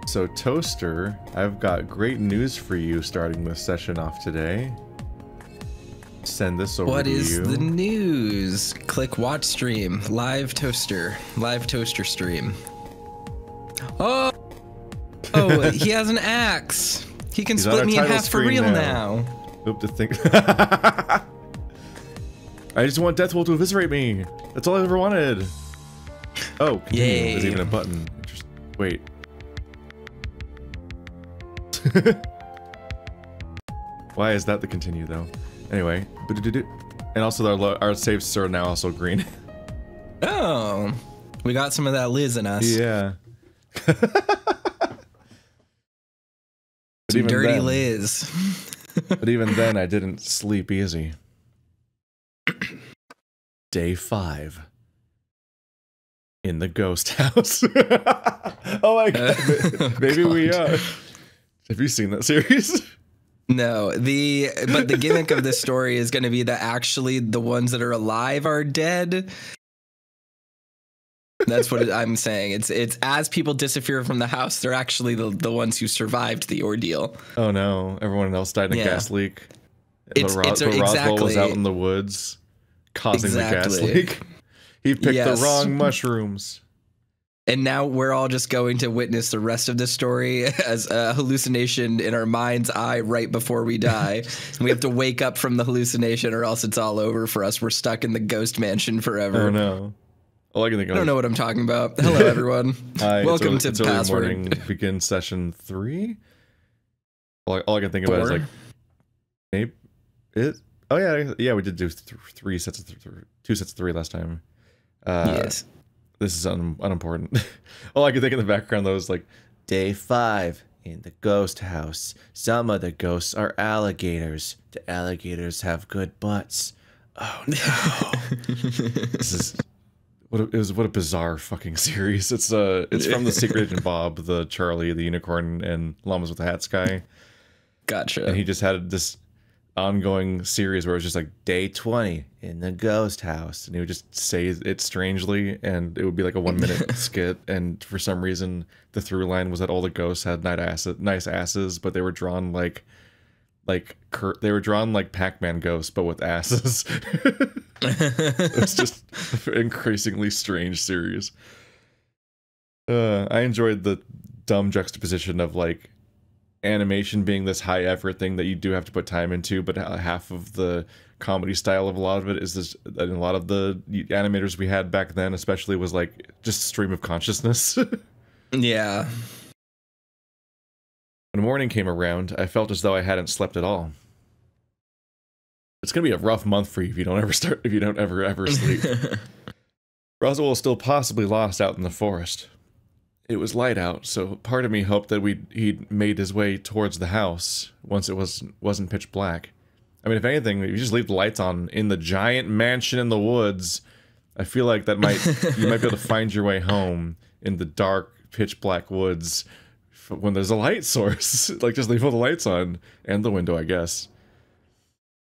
So Toaster, I've got great news for you starting this session off today. Send this over to you. What is the news? Click watch stream. Live toaster stream. Oh, he has an axe. He can split me in half for real now. Oop, to think. I just want Deathwolf to eviscerate me. That's all I ever wanted. Oh, continue. Yay. There's even a button. Wait. Why is that the continue though? Anyway, and also our saves are now also green. Oh, we got some of that Liz in us. Yeah. Some dirty then, Liz. But even then, I didn't sleep easy. Day 5. In the ghost house. Oh my god. Maybe we are. Have you seen that series? No, but the gimmick of this story is going to be that actually the ones that are alive are dead. That's what I'm saying. It's as people disappear from the house, they're actually the ones who survived the ordeal. Oh no, everyone else died in a gas leak. Exactly. Roswell was out in the woods causing the gas leak. He picked the wrong mushrooms. And now we're all just going to witness the rest of this story as a hallucination in our mind's eye right before we die. And we have to wake up from the hallucination or else it's all over for us. We're stuck in the ghost mansion forever. Oh no. All I can think of. I don't know what I'm talking about. Hello, everyone. Hi, welcome to Password. Early morning, begin session 3. All I can think about is like, maybe it. Oh yeah, we did do 2 sets of 3 last time. Yes. This is unimportant. All I can think in the background though is like, day 5 in the ghost house. Some of the ghosts are alligators. The alligators have good butts. Oh no. This is. What a bizarre fucking series. It's from the Secret Agent Bob, the Charlie, the Unicorn, and Llamas with the Hats guy. Gotcha. And he just had this ongoing series where it was just like day 20 in the ghost house, and he would just say it strangely, and it would be like a 1-minute skit. And for some reason, the through line was that all the ghosts had nice asses, but they were drawn like Pac-Man ghosts, but with asses. It's just an increasingly strange series. I enjoyed the dumb juxtaposition of like animation being this high effort thing that you do have to put time into, but half of the comedy style of a lot of it is this, and a lot of the animators we had back then especially was like just stream of consciousness. Yeah. When morning came around, I felt as though I hadn't slept at all. It's gonna be a rough month for you if you don't ever sleep. Roswell was still possibly lost out in the forest. It was light out, so part of me hoped that he'd made his way towards the house once it wasn't pitch black. I mean, if anything, if you just leave the lights on in the giant mansion in the woods, I feel like you might be able to find your way home in the dark, pitch black woods when there's a light source. Like, just leave all the lights on and the window, I guess.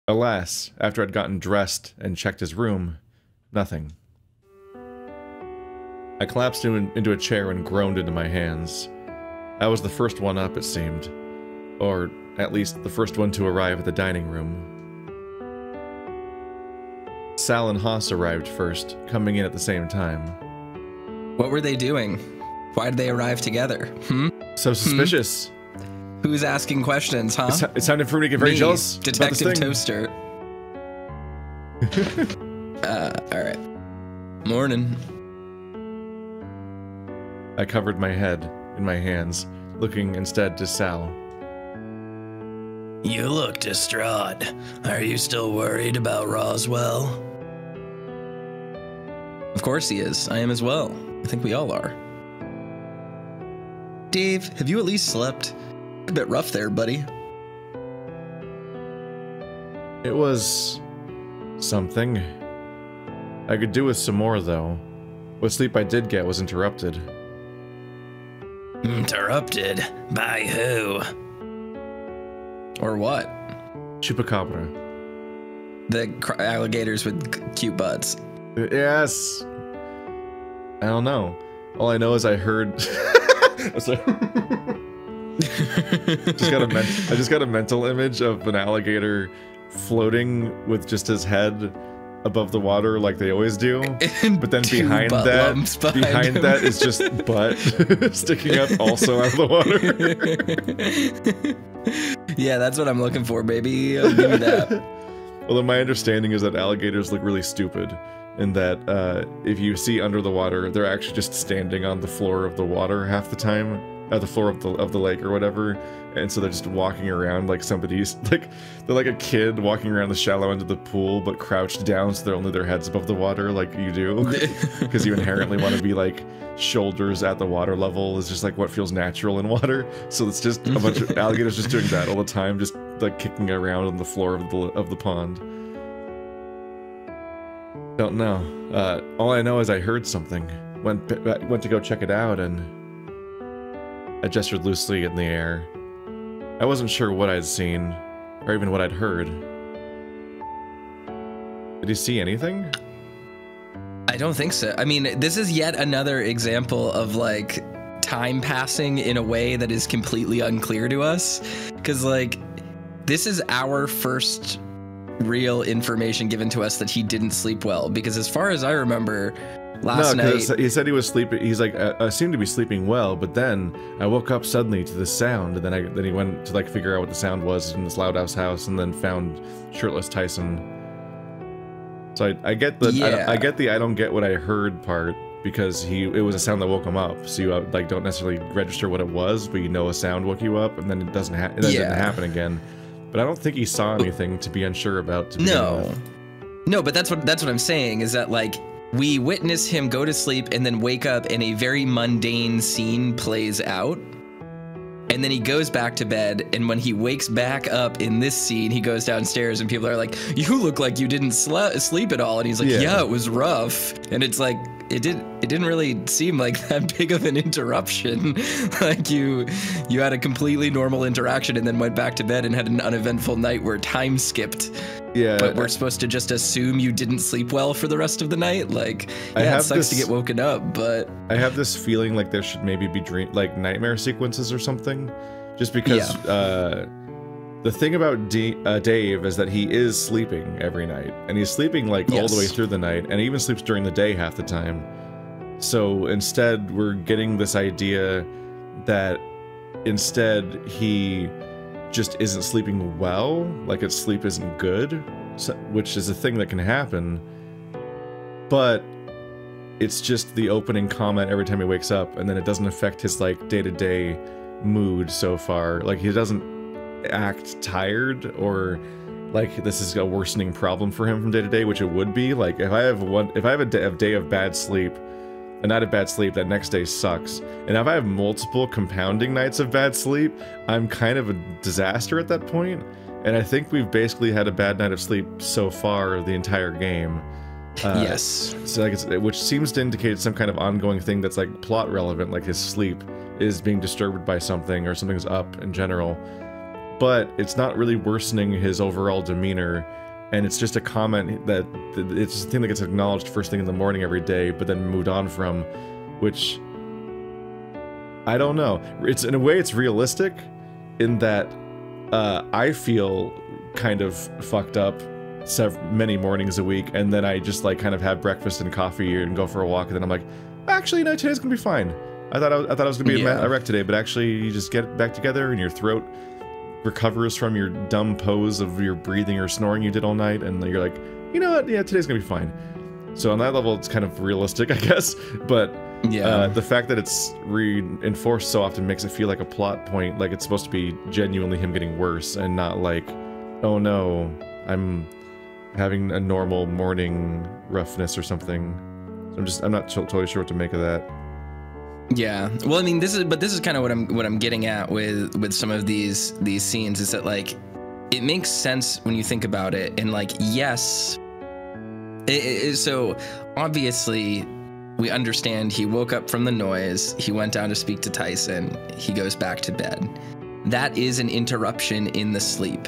Alas, after I'd gotten dressed and checked his room, nothing. I collapsed into a chair and groaned into my hands. I was the first one up, it seemed. Or, at least, the first one to arrive at the dining room. Sal and Haas arrived first, coming in at the same time. What were they doing? Why did they arrive together? So suspicious. Who's asking questions, huh? It's time for me to get very jealous. Detective Toaster. Alright. Morning. I covered my head in my hands, looking instead to Sal. You look distraught. Are you still worried about Roswell? Of course he is. I am as well. I think we all are. Dave, have you at least slept? A bit rough there, buddy. It was something. I could do with some more, though. What sleep I did get was interrupted. Interrupted? By who? Or what? Chupacabra. The alligators with cute butts. Yes. I don't know. All I know is I heard Sorry. I just got a mental image of an alligator floating with just his head above the water like they always do, but then behind that is just butt sticking up also out of the water. Yeah, that's what I'm looking for, baby. Give me that. Well, then my understanding is that alligators look really stupid, in that if you see under the water, they're actually just standing on the floor of the water half the time, at the floor of the lake or whatever, and so they're just walking around like somebody's like they're like a kid walking around the shallow end of the pool, but crouched down, so they're only their heads above the water, like you do, because you inherently want to be like shoulders at the water level is just like what feels natural in water. So it's just a bunch of alligators just doing that all the time, just like kicking around on the floor of the pond. Don't know. All I know is I heard something. Went to go check it out, and I gestured loosely in the air. I wasn't sure what I'd seen, or even what I'd heard. Did you see anything? I don't think so. I mean, this is yet another example of, like, time passing in a way that is completely unclear to us. Because, like, this is our first real information given to us that he didn't sleep well. Because as far as I remember, last night... he said he was sleeping. He's like, I seemed to be sleeping well, but then I woke up suddenly to the sound, and then he went to like figure out what the sound was in this loud house, and then found shirtless Tyson. So I get the I don't get what I heard part, because it was a sound that woke him up. So you like don't necessarily register what it was, but you know a sound woke you up, and then it didn't happen again. But I don't think he saw anything to be unsure about. No, but that's what I'm saying, is that like we witness him go to sleep and then wake up, and a very mundane scene plays out. And then he goes back to bed, and when he wakes back up in this scene, he goes downstairs, and people are like, "You look like you didn't sleep at all." And he's like, "Yeah, it was rough." And it's like, it didn't really seem like that big of an interruption. Like you had a completely normal interaction, and then went back to bed and had an uneventful night where time skipped. Yeah. But we're supposed to just assume you didn't sleep well for the rest of the night. Like, yeah, it sucks to get woken up, but I have this feeling like there should maybe be nightmare sequences or something, just because the thing about Dave is that he is sleeping every night, and he's sleeping like all the way through the night, and he even sleeps during the day half the time. So instead, we're getting this idea that instead he just isn't sleeping well, like his sleep isn't good, which is a thing that can happen, but it's just the opening comment every time he wakes up, and then it doesn't affect his like day-to-day mood so far. Like he doesn't act tired, or like this is a worsening problem for him from day to day, which it would be. Like if I have a day of bad sleep, a night of bad sleep, that next day sucks. And if I have multiple compounding nights of bad sleep, I'm kind of a disaster at that point. And I think we've basically had a bad night of sleep so far the entire game. Yes. So like which seems to indicate some kind of ongoing thing that's like plot relevant, like his sleep is being disturbed by something, or something's up in general. But it's not really worsening his overall demeanor. And it's just a comment that it's a thing that gets acknowledged first thing in the morning every day, but then moved on from, which I don't know. It's in a way it's realistic in that I feel kind of fucked up many mornings a week, and then I just like kind of have breakfast and coffee and go for a walk, and then I'm like, actually, no, today's gonna be fine. I thought I was gonna be a wreck today, but actually you just get it back together, and your throat recovers from your dumb pose of your breathing or snoring you did all night, and you're like, you know what, yeah, today's gonna be fine. So on that level it's kind of realistic, I guess, but the fact that it's reinforced so often makes it feel like a plot point, like it's supposed to be genuinely him getting worse, and not like, oh no, I'm having a normal morning roughness or something. I'm not totally sure what to make of that. Yeah, well, I mean, this is kind of what I'm getting at with some of these scenes, is that like it makes sense when you think about it, and like yes, so obviously we understand he woke up from the noise, he went down to speak to Tyson, he goes back to bed. That is an interruption in the sleep,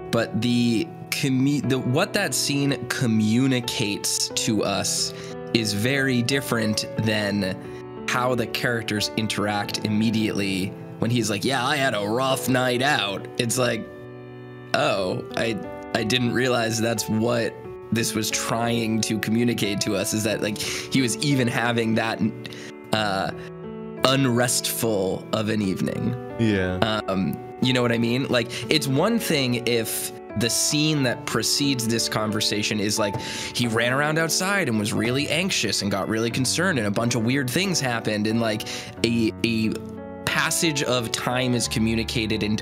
but what that scene communicates to us is very different than how the characters interact immediately when he's like, yeah, I had a rough night out. It's like, oh, I didn't realize that's what this was trying to communicate to us, is that like he was even having that unrestful of an evening. Yeah. You know what I mean? Like, it's one thing if the scene that precedes this conversation is like he ran around outside and was really anxious and got really concerned and a bunch of weird things happened, and like a passage of time is communicated and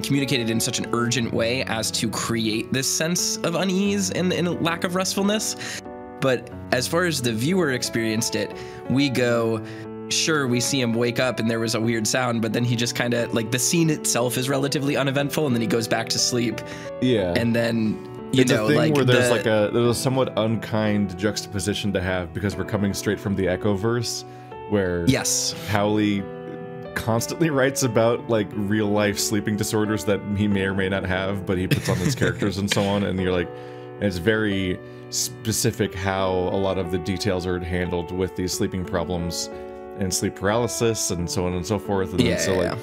communicated in such an urgent way as to create this sense of unease and lack of restfulness. But as far as the viewer experienced it, we go, sure, we see him wake up and there was a weird sound, but then he just kind of, like, the scene itself is relatively uneventful, and then he goes back to sleep. Yeah. And then, it's a thing like where there's there's a somewhat unkind juxtaposition to have, because we're coming straight from the Echoverse, where yes, Howley constantly writes about like real life sleeping disorders that he may or may not have, but he puts on his characters and so on, and you're like, and it's very specific how a lot of the details are handled with these sleeping problems and sleep paralysis and so on and so forth. And then, so like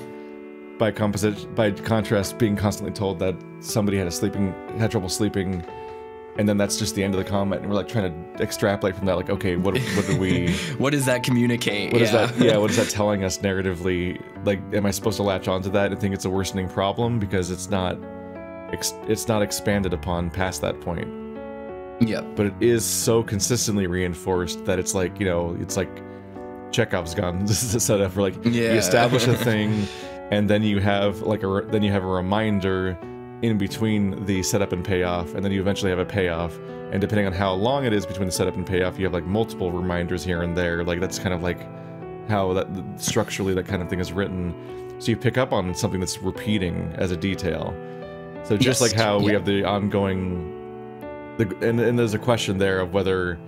by contrast, being constantly told that somebody had trouble sleeping, and then that's just the end of the comment, and we're like trying to extrapolate from that, like, okay, what do we what does that communicate? What is that telling us narratively? Like, am I supposed to latch onto that and think it's a worsening problem because it's not expanded upon past that point? Yeah. But it is so consistently reinforced that it's like, you know, it's like Chekhov's gun. This is a setup for like, you establish a thing, and then you have like a reminder in between the setup and payoff, and then you eventually have a payoff, and depending on how long it is between the setup and payoff, you have like multiple reminders here and there. Like, that's kind of like how that structurally that kind of thing is written, so you pick up on something that's repeating as a detail. So just like how we have the ongoing, and there's a question there of whether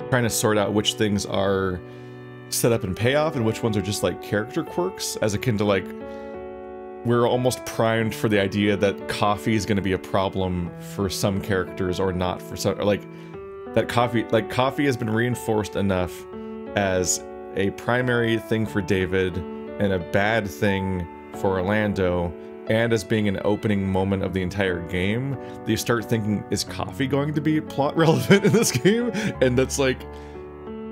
trying to sort out which things are setup and payoff and which ones are just like character quirks, as akin to like, we're almost primed for the idea that coffee is going to be a problem for some characters or not for some, or like that coffee has been reinforced enough as a primary thing for David and a bad thing for Orlando, and as being an opening moment of the entire game, that you start thinking, is coffee going to be plot relevant in this game? And that's like,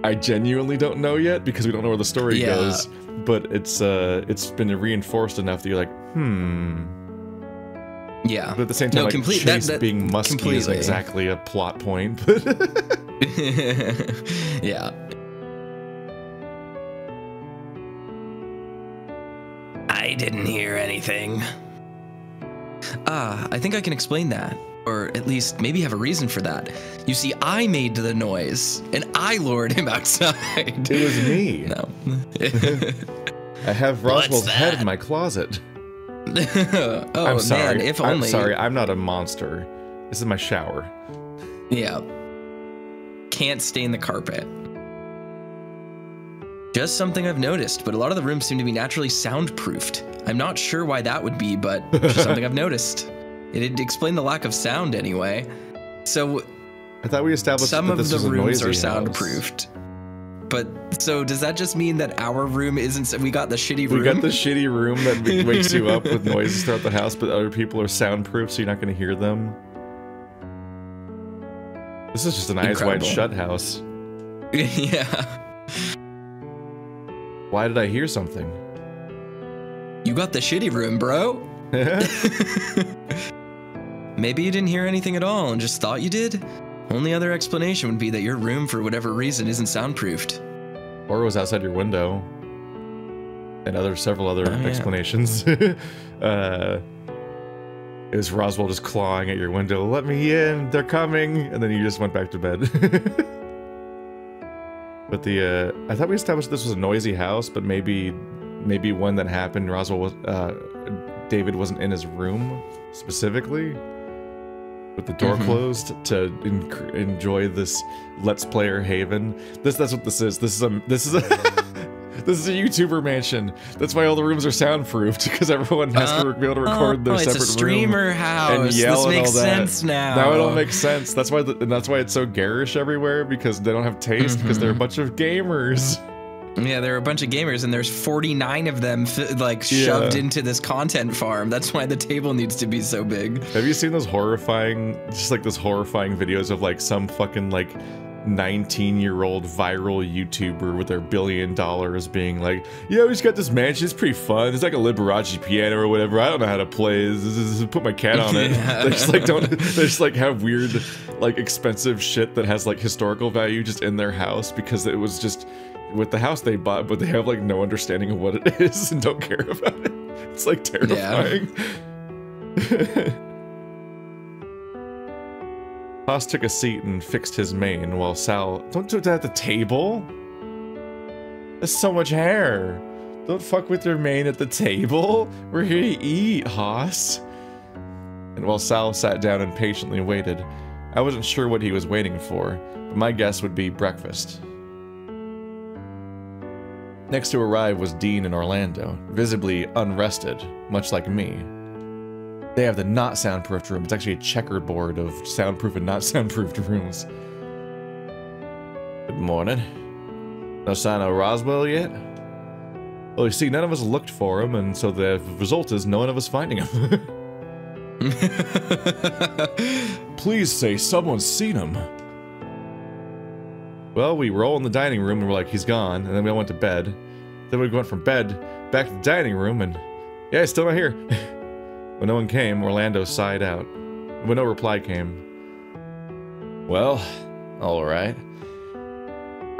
I genuinely don't know yet, because we don't know where the story goes, but it's been reinforced enough that you're like, yeah. But at the same time, like, Chase being musky isn't exactly a plot point. Yeah. I didn't hear anything. I think I can explain that. Or at least maybe have a reason for that. You see, I made the noise, and I lured him outside. It was me. No. I have Roswell's head in my closet. Oh, I'm sorry. Man, if only. I'm sorry, I'm not a monster. This is my shower. Yeah. Can't stain the carpet. Just something I've noticed, but a lot of the rooms seem to be naturally soundproofed. I'm not sure why that would be, but just something I've noticed. It'd explain the lack of sound anyway. So I thought we established some that of this the was a rooms are noisy soundproofed. But so does that just mean that our room isn't? We got the shitty room. We got the shitty room that wakes you up with noises throughout the house, but other people are soundproof, so you're not going to hear them. This is just an eyes wide shut house. Yeah. Why did I hear something? You got the shitty room, bro. Maybe you didn't hear anything at all and just thought you did? Only other explanation would be that your room, for whatever reason, isn't soundproofed. Or it was outside your window. And several other explanations. It was Roswell just clawing at your window. Let me in, they're coming! And then you just went back to bed. But I thought we established this was a noisy house, but maybe when that happened, David wasn't in his room specifically, with the door closed to enjoy this Let's Player haven. That's what this is. This is a YouTuber mansion. That's why all the rooms are soundproofed, because everyone has to be able to record their separate room. It's a streamer house. And yell this makes and all that. sense now. Now it all makes sense. That's why it's so garish everywhere, because they don't have taste, because they're a bunch of gamers. Yeah, there are a bunch of gamers, and there's 49 of them shoved into this content farm. That's why the table needs to be so big. Have you seen those horrifying, those horrifying videos of like some fucking like 19-year-old viral YouTuber with their $1 billion being like, yeah, we just got this mansion, it's pretty fun, it's like a Liberace piano or whatever, I don't know how to play, put my cat on it. Yeah. They just like have weird, like expensive shit that has like historical value just in their house because it was just with the house they bought, but they have like no understanding of what it is and don't care about it. It's like terrifying. Yeah. Haas took a seat and fixed his mane while Sal... Don't do that at the table! There's so much hair! Don't fuck with your mane at the table! We're here to eat, Haas! And while Sal sat down and patiently waited, I wasn't sure what he was waiting for, but my guess would be breakfast. Next to arrive was Dean and Orlando, visibly unrested, much like me. They have the not soundproofed room. It's actually a checkerboard of soundproof and not soundproofed rooms. Good morning. No sign of Roswell yet? Well, you see, none of us looked for him, and so the result is none of us finding him. Please say someone's seen him. Well, we were all in the dining room and we're like, he's gone, and then we all went to bed. Then we went from bed back to the dining room and, yeah, he's still not here. When no one came, Orlando sighed out. When no reply came, well, alright.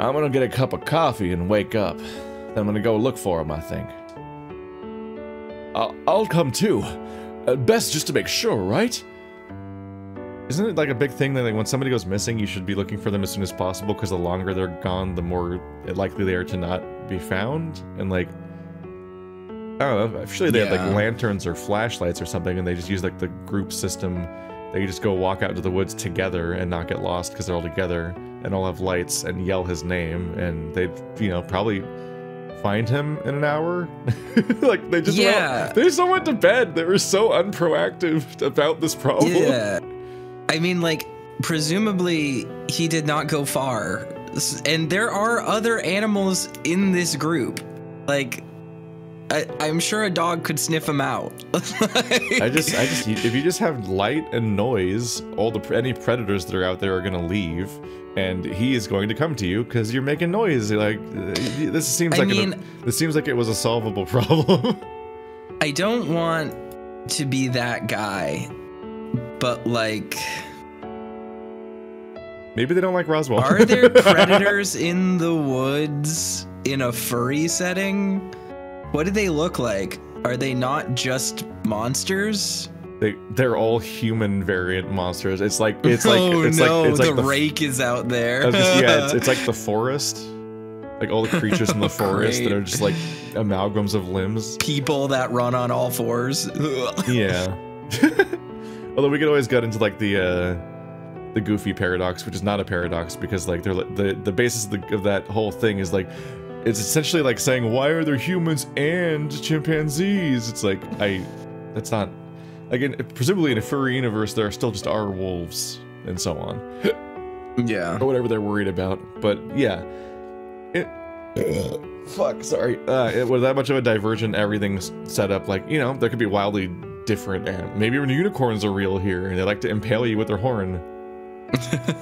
I'm gonna get a cup of coffee and wake up. Then I'm gonna go look for him, I think. I'll come too. Best just to make sure, right? Isn't it like a big thing that like when somebody goes missing, you should be looking for them as soon as possible because the longer they're gone, the more likely they are to not be found? And like, I don't know, surely they had like lanterns or flashlights or something and they just use like the group system. They just go walk out into the woods together and not get lost because they're all together and all have lights and yell his name and they'd, you know, probably find him in an hour. Like they just went to bed. They were so unproactive about this problem. Yeah. I mean, like, presumably he did not go far. And there are other animals in this group. Like, I'm sure a dog could sniff him out. I just, if you just have light and noise, any predators that are out there are gonna leave, and he is going to come to you because you're making noise. Like, this seems like it was a solvable problem. I don't want to be that guy, but like, maybe they don't like Roswell. Are there predators in the woods in a furry setting? What do they look like? Are they not just monsters? They're all human variant monsters. It's like the rake is out there. It's like the forest. Like all the creatures in the forest that are just like amalgams of limbs. People that run on all fours. Yeah. Although we could always get into like the goofy paradox, which is not a paradox because like the basis of that whole thing is like, it's essentially like saying, why are there humans and chimpanzees? It's like, that's not, again, presumably in a furry universe, there still just are wolves and so on. Yeah. Or whatever they're worried about. But yeah. Fuck, sorry. It was that much of a diversion, everything's set up like, you know, there could be wildly different animals. Maybe even unicorns are real here and they like to impale you with their horn.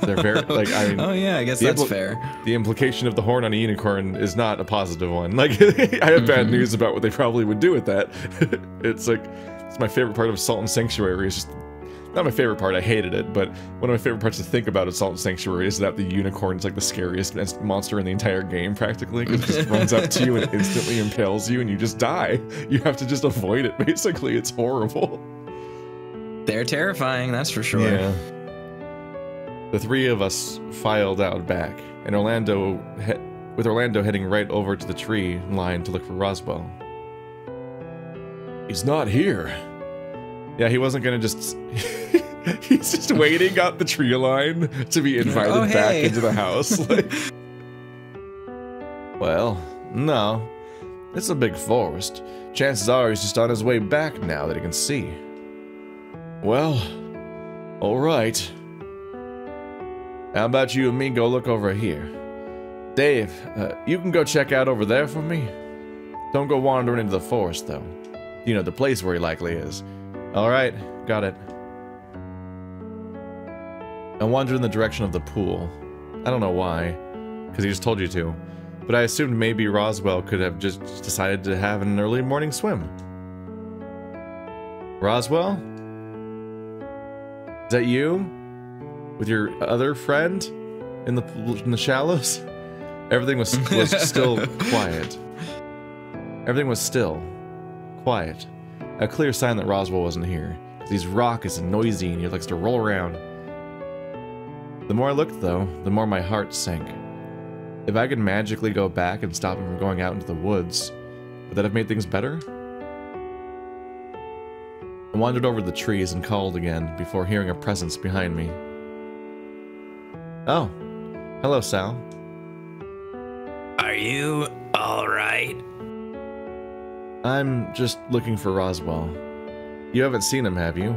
They're very, like, I mean, oh yeah, I guess that's fair. The implication of the horn on a unicorn is not a positive one. Like, I have bad news about what they probably would do with that. It's like, it's my favorite part of Salt and Sanctuary. It's just, not my favorite part, I hated it, but one of my favorite parts to think about at Salt and Sanctuary is that the unicorn is like the scariest monster in the entire game, practically, because it just runs up to you and instantly impales you and you just die. You have to just avoid it, basically. It's horrible. They're terrifying, that's for sure. Yeah. The three of us filed out back, and with Orlando heading right over to the tree line to look for Roswell. He's not here. Yeah, he wasn't gonna just... He's just waiting out the tree line to be invited back into the house. Like... Well, no. It's a big forest. Chances are he's just on his way back now that he can see. Well, alright. How about you and me go look over here? Dave, you can go check out over there for me. Don't go wandering into the forest, though. You know, the place where he likely is. Alright, got it. I wandered in the direction of the pool. I don't know why, because he just told you to. But I assumed maybe Roswell could have just decided to have an early morning swim. Roswell? Is that you? With your other friend? In the shallows? Everything was still quiet. Everything was still. Quiet. A clear sign that Roswell wasn't here. He's raucous and noisy and he likes to roll around. The more I looked, though, the more my heart sank. If I could magically go back and stop him from going out into the woods, would that have made things better? I wandered over the trees and called again before hearing a presence behind me. Oh. Hello, Sal. Are you alright? I'm just looking for Roswell. You haven't seen him, have you?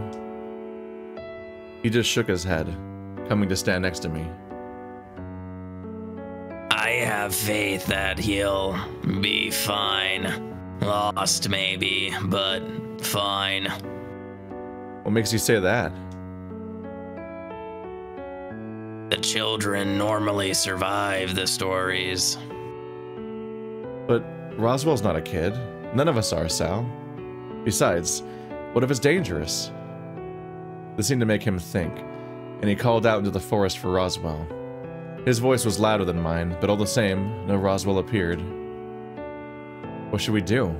He just shook his head, coming to stand next to me. I have faith that he'll be fine. Lost, maybe, but fine. What makes you say that? The children normally survive the stories. But Roswell's not a kid. None of us are, Sal. Besides, what if it's dangerous? This seemed to make him think, and he called out into the forest for Roswell. His voice was louder than mine, but all the same, no Roswell appeared. What should we do?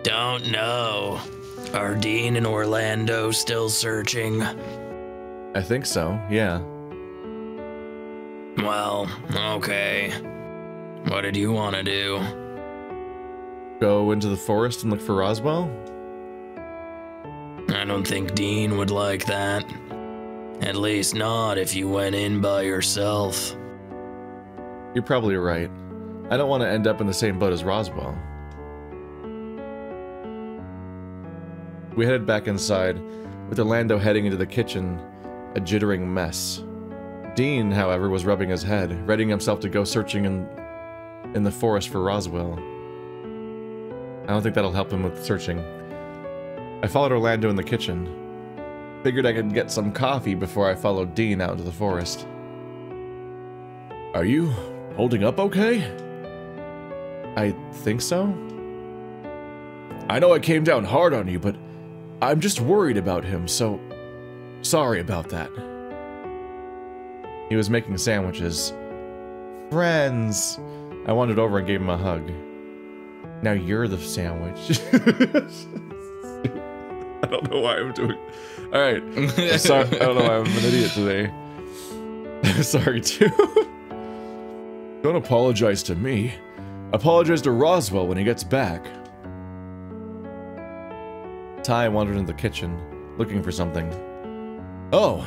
Don't know. Are Dean and Orlando still searching? I think so, yeah. Well, okay. What did you want to do? Go into the forest and look for Roswell? I don't think Dean would like that. At least not if you went in by yourself. You're probably right. I don't want to end up in the same boat as Roswell. We headed back inside, with Orlando heading into the kitchen, a jittering mess. Dean, however, was rubbing his head, readying himself to go searching in the forest for Roswell. I don't think that'll help him with searching. I followed Orlando in the kitchen. Figured I could get some coffee before I followed Dean out into the forest. Are you holding up okay? I think so. I know I came down hard on you, but I'm just worried about him, so sorry about that. He was making sandwiches. Friends! I wandered over and gave him a hug. Now you're the sandwich. I don't know why I'm doing... Alright. I'm sorry. I don't know why I'm an idiot today. I'm sorry, too. Don't apologize to me. Apologize to Roswell when he gets back. Ty wandered into the kitchen, looking for something. Oh,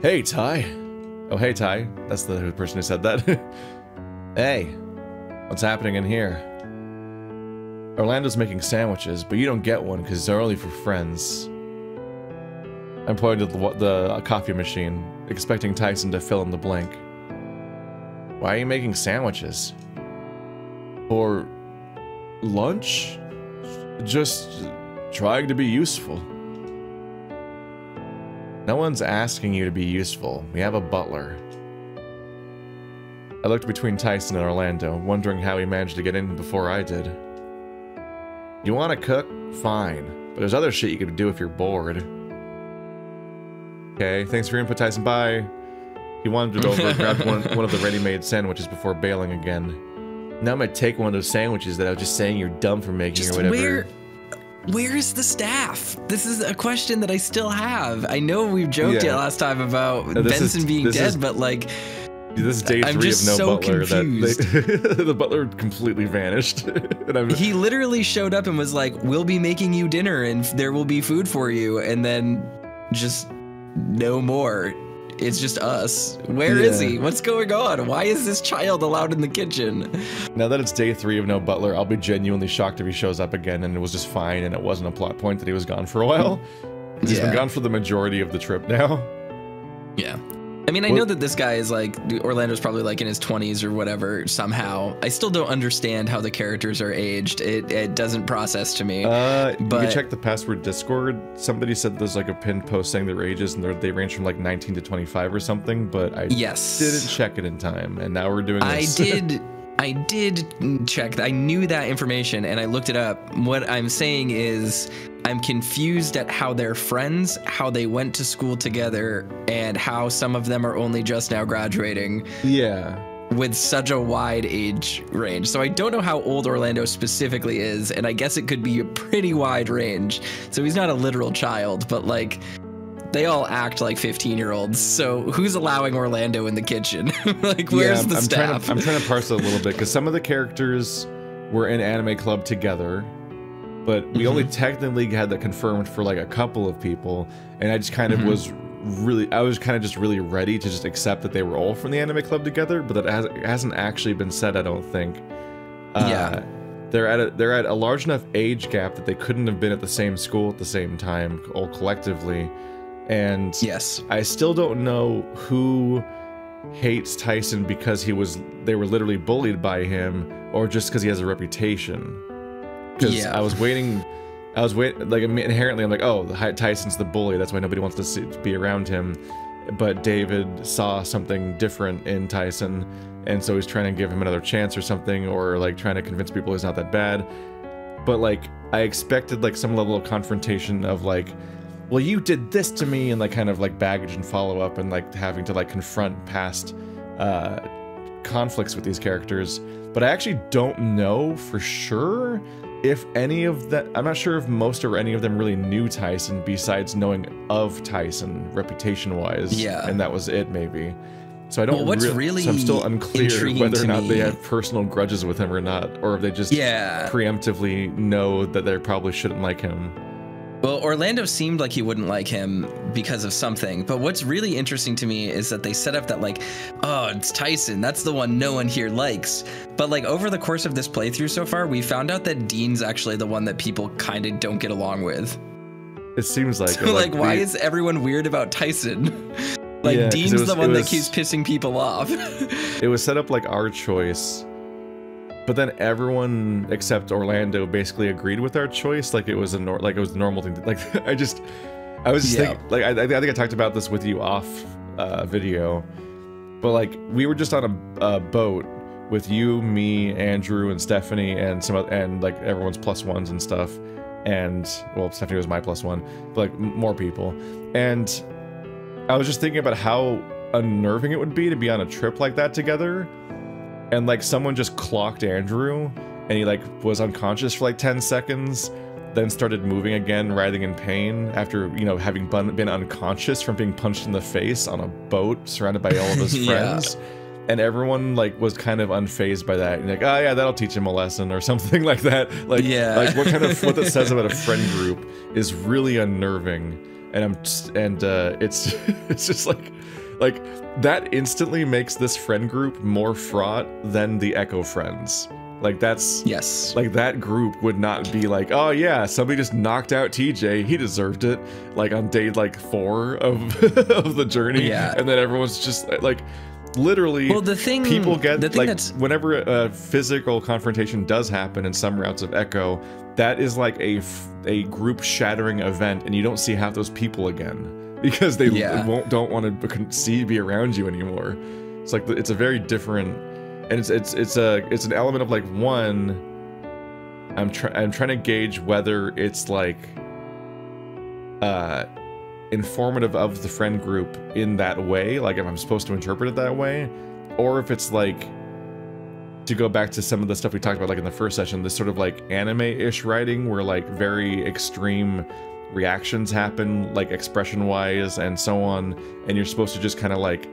hey, Ty. Oh, hey, Ty. That's the person who said that. Hey, what's happening in here? Orlando's making sandwiches, but you don't get one because they're only for friends. I pointed to the coffee machine, expecting Tyson to fill in the blank. Why are you making sandwiches? For lunch? Just trying to be useful. No one's asking you to be useful. We have a butler. I looked between Tyson and Orlando, wondering how he managed to get in before I did. You want to cook? Fine. But there's other shit you could do if you're bored. Okay, thanks for your input, Tyson. Bye. He wandered over and grabbed one of the ready-made sandwiches before bailing again. Now I'm gonna take one of those sandwiches that I was just saying you're dumb for making just or whatever. Where is the staff? This is a question that I still have. I know we joked last time about Benson being dead, but like... This is day 3 of no butler. The butler completely vanished. And he literally showed up and was like, we'll be making you dinner and there will be food for you. And then just no more. It's just us. Where is he? What's going on? Why is this child allowed in the kitchen? Now that it's day 3 of no butler, I'll be genuinely shocked if he shows up again and it was just fine and it wasn't a plot point that he was gone for a while. He's been gone for the majority of the trip now. Yeah. I mean, I know that this guy is like, Orlando's probably like in his 20s or whatever somehow. I still don't understand how the characters are aged. It doesn't process to me. But you can check the password Discord. Somebody said there's like a pinned post saying their ages and they range from like 19 to 25 or something, but I didn't check it in time. And now we're doing this. I did check. I knew that information and I looked it up. What I'm saying is I'm confused at how they're friends, how they went to school together, and how some of them are only just now graduating. Yeah. With such a wide age range. So I don't know how old Orlando specifically is, and I guess it could be a pretty wide range. So he's not a literal child, but like they all act like 15-year-olds. So who's allowing Orlando in the kitchen? Like, where's the staff? I'm trying to parse it a little bit because some of the characters were in anime club together, but we only technically had that confirmed for like a couple of people, and I just kind of was kind of just really ready to just accept that they were all from the anime club together, but that hasn't actually been said, I don't think. They're at a large enough age gap that they couldn't have been at the same school at the same time, all collectively. And yes, I still don't know who hates Tyson because they were literally bullied by him, or just because he has a reputation. Because I was waiting, like inherently I'm like, oh, Tyson's the bully, that's why nobody wants to be around him. But David saw something different in Tyson, and so he's trying to give him another chance or something, or like trying to convince people he's not that bad. But like I expected like some level of confrontation of like, well, you did this to me, and like kind of like baggage and follow up, and like having to like confront past conflicts with these characters. But I actually don't know for sure if any of that, I'm not sure if most or any of them really knew Tyson besides knowing of Tyson reputation-wise. Yeah. And that was it, maybe. So I don't so I'm still unclear whether or not they have personal grudges with him or not, or if they just preemptively know that they probably shouldn't like him. Well, Orlando seemed like he wouldn't like him because of something, but what's really interesting to me is that they set up that like, oh, it's Tyson, that's the one no one here likes. But like over the course of this playthrough so far, we found out that Dean's actually the one that people kind of don't get along with. It seems like so, like why is everyone weird about Tyson? Like Dean's the one that keeps pissing people off. It was set up like our choice, but then everyone except Orlando basically agreed with our choice, like it was the normal thing. Like I was just thinking, like I think I talked about this with you off video, but like we were just on a boat with you, me, Andrew, and Stephanie, and and like everyone's +1s and stuff, and well, Stephanie was my +1, but like more people, and I was just thinking about how unnerving it would be to be on a trip like that together. And like someone just clocked Andrew and he like was unconscious for like 10 seconds, then started moving again, writhing in pain after, you know, having been unconscious from being punched in the face on a boat surrounded by all of his friends. And everyone like was kind of unfazed by that. And like, oh yeah, that'll teach him a lesson or something like that. Like, like what that says about a friend group is really unnerving. And it's just like that instantly makes this friend group more fraught than the Echo friends. Like that's like that group would not be like, oh yeah, somebody just knocked out TJ, he deserved it, like on day like 4 of of the journey. And then everyone's just like literally, well, the thing people get like whenever a physical confrontation does happen in some routes of Echo, that is like a group shattering event, and you don't see half those people again because they don't want to be around you anymore. It's like it's a very different, and it's an element of like, one, I'm trying to gauge whether it's like informative of the friend group in that way, like if I'm supposed to interpret it that way, or if it's like, to go back to some of the stuff we talked about like in the first session, this sort of like anime-ish writing where like very extreme reactions happen, like expression-wise and so on, and you're supposed to just kind of like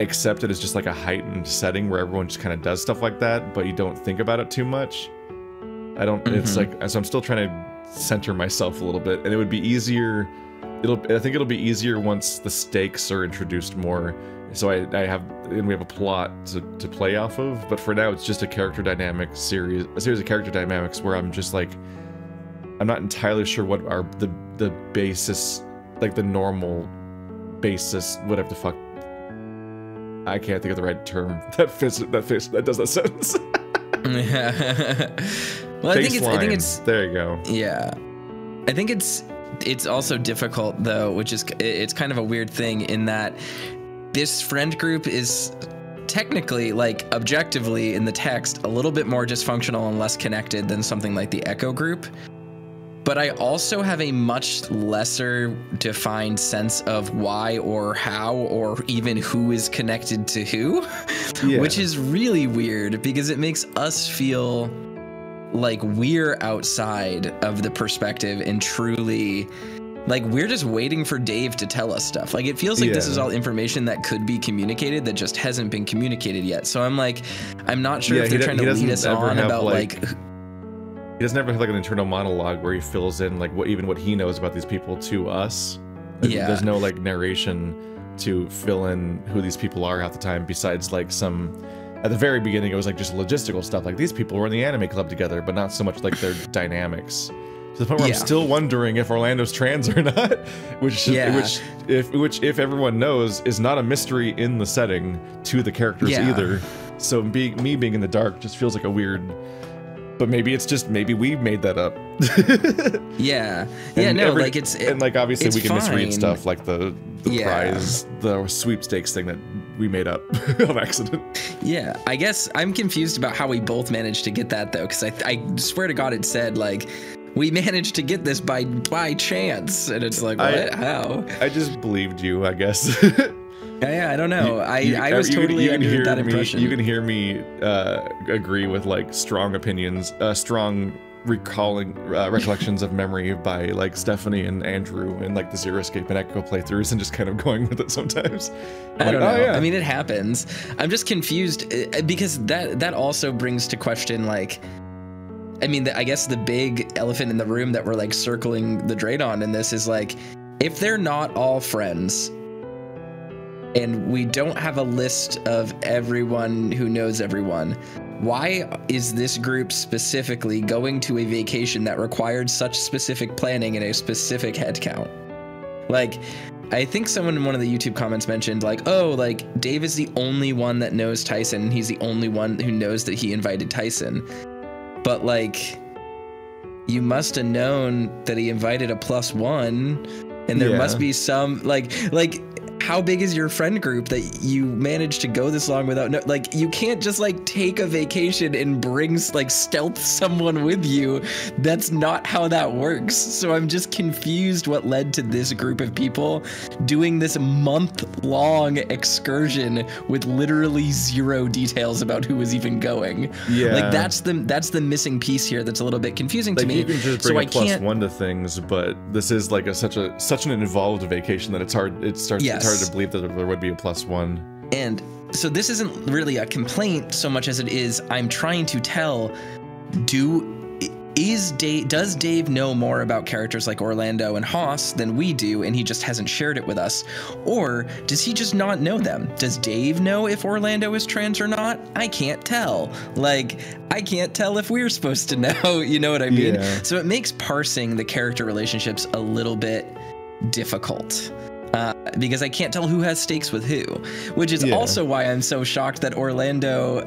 accept it as just like a heightened setting where everyone just kind of does stuff like that, but you don't think about it too much. I don't, it's like, so I'm still trying to center myself a little bit, and it would be easier, I think it'll be easier once the stakes are introduced more. So we have a plot to play off of, but for now it's just a character dynamic series, a series of character dynamics where I'm just like, I'm not entirely sure what are the basis, like the normal basis, whatever the fuck I can't think of the right term that does that sentence. Well, I think it's there you go. Yeah, I think it's also difficult though, which is it's kind of a weird thing in that this friend group is technically, like, objectively in the text a little bit more dysfunctional and less connected than something like the Echo group. But I also have a much lesser defined sense of why or how or even who is connected to who, which is really weird because it makes us feel like we're outside of the perspective and truly, like, we're just waiting for Dave to tell us stuff. Like, it feels like this is all information that could be communicated that just hasn't been communicated yet. So I'm like, I'm not sure if they're trying to lead us on about like he doesn't ever have like an internal monologue where he fills in like what he knows about these people to us. Like, there's no like narration to fill in who these people are half the time, besides like some, at the very beginning it was like just logistical stuff, like these people were in the anime club together, but not so much like their dynamics. To the point where I'm still wondering if Orlando's trans or not, which if everyone knows is not a mystery in the setting to the characters either. So me being in the dark just feels like a weird. But maybe it's just, maybe we made that up. And like obviously we can misread stuff, like the prize, the sweepstakes thing that we made up on accident. Yeah, I guess I'm confused about how we both managed to get that though, because I swear to God it said like, we managed to get this by chance, and it's like, what? How? I just believed you, I guess. I don't know. I was totally under that impression. You can hear me agree with like strong opinions, strong recollections of memory by like Stephanie and Andrew and like the Zero Escape and Echo playthroughs, and just kind of going with it sometimes. I don't know. I mean, it happens. I'm just confused because that also brings to question like, I mean, I guess the big elephant in the room that we're like circling the drain on in this is like, if they're not all friends, and we don't have a list of everyone who knows everyone, why is this group specifically going to a vacation that required such specific planning and a specific head count? Like, I think someone in one of the YouTube comments mentioned like, oh, like Dave is the only one that knows Tyson. He's the only one who knows that he invited Tyson. But like, you must have known that he invited a +1, and there must be some like how big is your friend group that you managed to go this long without like, you can't just like take a vacation and bring like stealth someone with you. That's not how that works. So I'm just confused what led to this group of people doing this month-long excursion with literally zero details about who was even going. Like that's the missing piece here that's a little bit confusing to me. You can just bring a +1 to things, but this is like such an involved vacation that it's hard to believe that there would be a +1. And so this isn't really a complaint so much as it is, I'm trying to tell, does Dave know more about characters like Orlando and Haas than we do, and he just hasn't shared it with us? Or does he just not know them? Does Dave know if Orlando is trans or not? I can't tell. Like, I can't tell if we're supposed to know, you know what I mean? So it makes parsing the character relationships a little bit difficult. Because I can't tell who has stakes with who, which is also why I'm so shocked that Orlando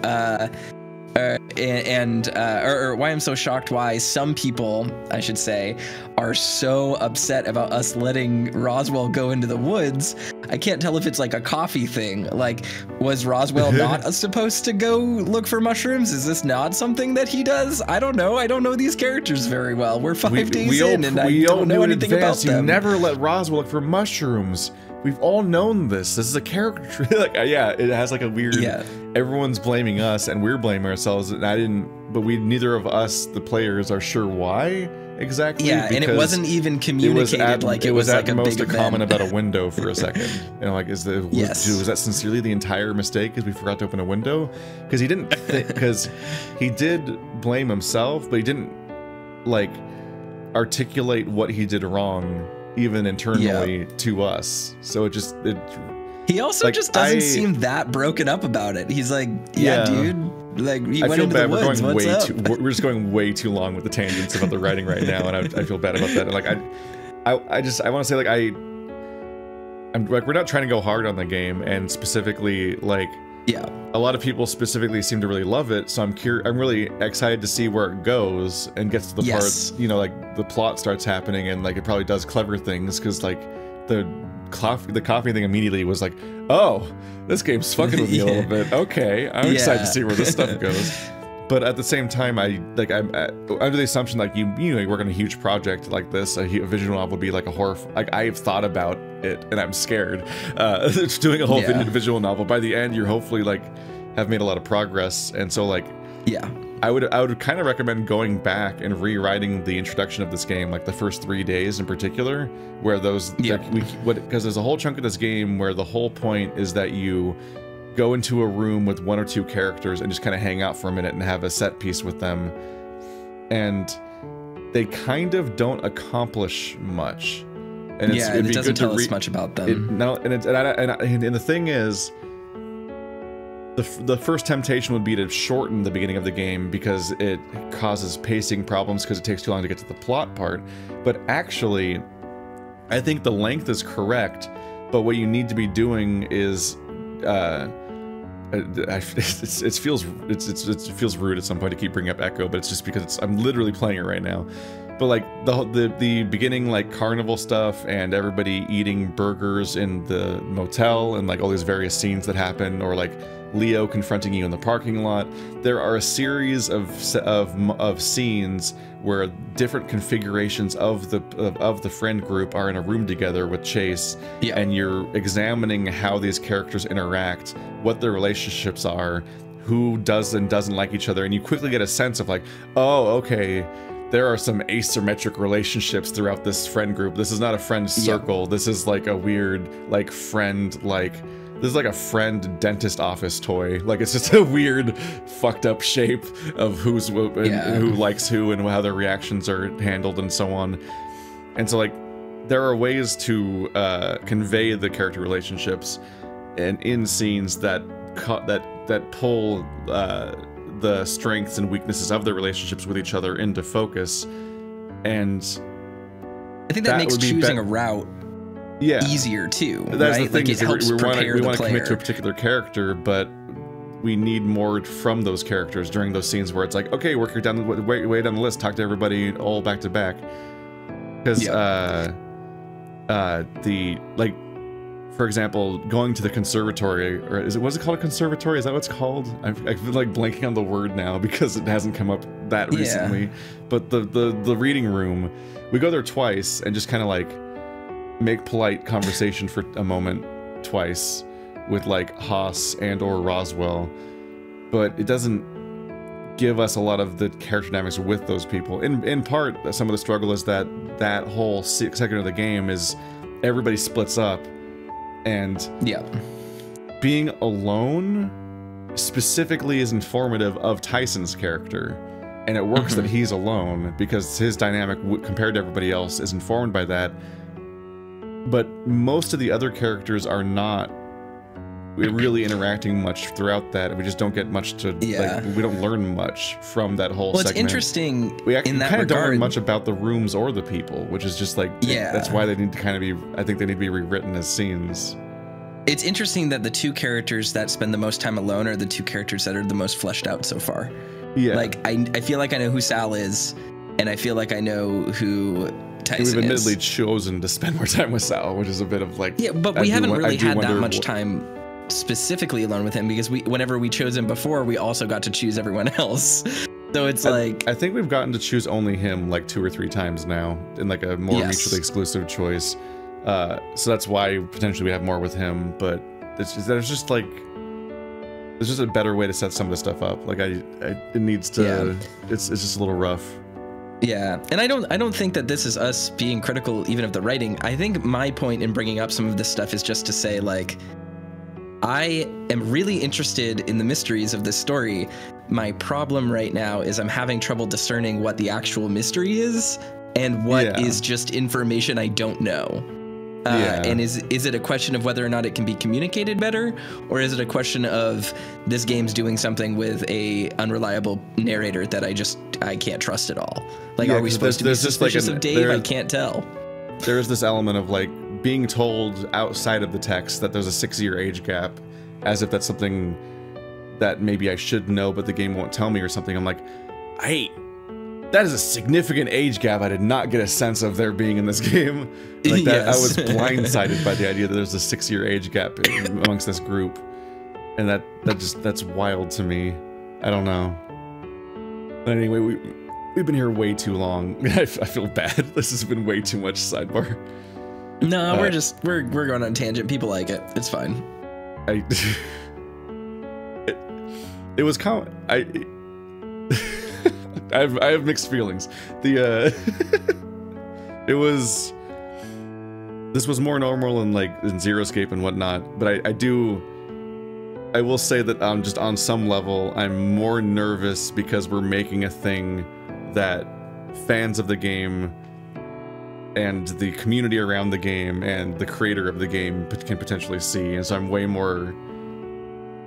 or why I'm so shocked why some people, I should say, are so upset about us letting Roswell go into the woods. I can't tell if it's like a coffee thing. Like, was Roswell not supposed to go look for mushrooms? Is this not something that he does? I don't know. I don't know these characters very well. We're 5 days in, and I don't know anything about them. You never let Roswell look for mushrooms. We've all known this. This is a character. Like, it has like a weird. Everyone's blaming us, and we're blaming ourselves. And but neither of us, the players, are sure why exactly. And it wasn't even communicated. It was like a most big a comment about a window for a second. And like, was that sincerely the entire mistake? Because we forgot to open a window? Because he didn't. Because he did blame himself, but he didn't like articulate what he did wrong, even internally to us. So he also just doesn't seem that broken up about it. He's like, dude, like, he went into the woods. We're just going way too long with the tangents about the writing right now, and I feel bad about that. And like, I want to say, like, I we're not trying to go hard on the game, and specifically like a lot of people specifically seem to really love it, so I'm really excited to see where it goes and gets to the parts, you know, like the plot starts happening and like it probably does clever things, because like the coffee thing immediately was like, oh, this game's fucking with me a little bit. Okay, I'm excited to see where this stuff goes. But at the same time, I'm under the assumption like you work on a huge project like this, a visual novel would be like a horror. Like I've thought about it and I'm scared. Doing a whole visual novel. By the end, you're hopefully like have made a lot of progress, and so like I would kind of recommend going back and rewriting the introduction of this game, like the first 3 days in particular, where those because there's a whole chunk of this game where the whole point is that you go into a room with 1 or 2 characters and just kind of hang out for a minute and have a set piece with them, and they kind of don't accomplish much. And it doesn't tell us much about them. And the thing is, the first temptation would be to shorten the beginning of the game because it causes pacing problems because it takes too long to get to the plot part. But actually, I think the length is correct. But what you need to be doing is it feels rude at some point to keep bringing up Echo, but it's just because I'm literally playing it right now. But like the beginning, like carnival stuff and everybody eating burgers in the motel and like all these various scenes that happen, or like Leo confronting you in the parking lot. There are a series of scenes where different configurations of the friend group are in a room together with Chase, and you're examining how these characters interact, what their relationships are, who does and doesn't like each other, and you quickly get a sense of like, oh, okay, there are some asymmetric relationships throughout this friend group. This is not a friend circle. This is like a weird like friend this is like a friend dentist office toy. Like it's just a weird fucked up shape of who likes who and how their reactions are handled and so on. And so like there are ways to convey the character relationships and in scenes that pull the strengths and weaknesses of their relationships with each other into focus. And I think that makes choosing a route easier too. That's right? the thing, like is it helps prepare we the want to player. commit to a particular character, but we need more from those characters during those scenes where it's like, okay, work down way down the list, talk to everybody all back to back. Because for example, going to the conservatory, or was it called a conservatory? Is that what it's called? I've been like blanking on the word now because it hasn't come up that recently. But the reading room, we go there twice and just kind of like make polite conversation for a moment twice with like Haas and or Roswell, but it doesn't give us a lot of the character dynamics with those people. In part, some of the struggle is that whole second of the game is everybody splits up, and being alone specifically is informative of Tyson's character, and it works that he's alone because his dynamic compared to everybody else is informed by that. But most of the other characters are not really interacting much throughout that. We just don't get much to like, we don't learn much from that whole segment. It's interesting we actually in that kind of don't learn regard. much about the rooms or the people, which is just like that's why they need to kind of be, I think they need to be rewritten as scenes. It's interesting that the 2 characters that spend the most time alone are the 2 characters that are the most fleshed out so far. Like I feel like I know who Sal is, and I feel like I know who Tyson We've admittedly chosen to spend more time with Sal, which is a bit of like... Yeah, but we haven't really had that much time specifically alone with him, because whenever we chose him before, we also got to choose everyone else. So it's like... I think we've gotten to choose only him like 2 or 3 times now in like a more mutually exclusive choice. So that's why potentially we have more with him, but there's just a better way to set some of this stuff up. Like it needs to... It's just a little rough. Yeah, and I don't think that this is us being critical even of the writing. I think my point in bringing up some of this stuff is just to say, like, I am really interested in the mysteries of this story. My problem right now is I'm having trouble discerning what the actual mystery is and what is just information I don't know. And is it a question of whether or not it can be communicated better, or is it a question of this game's doing something with a unreliable narrator that I can't trust at all? Like, are we supposed to be suspicious of Dave? I can't tell. There's this element of like being told outside of the text that there's a 6-year age gap, as if that's something that maybe I should know, but the game won't tell me or something. I'm like, that is a significant age gap I did not get a sense of there being in this game. Like that, yes. I was blindsided by the idea that there's a 6-year age gap amongst this group. And that's wild to me. I don't know. But anyway, we've been here way too long. I feel bad. This has been way too much sidebar. No, we're going on a tangent. People like it. It's fine. It was I have mixed feelings. This was more normal in Zero Escape and whatnot, but I will say that just on some level I'm more nervous because we're making a thing that fans of the game and the community around the game and the creator of the game can potentially see, and so I'm way more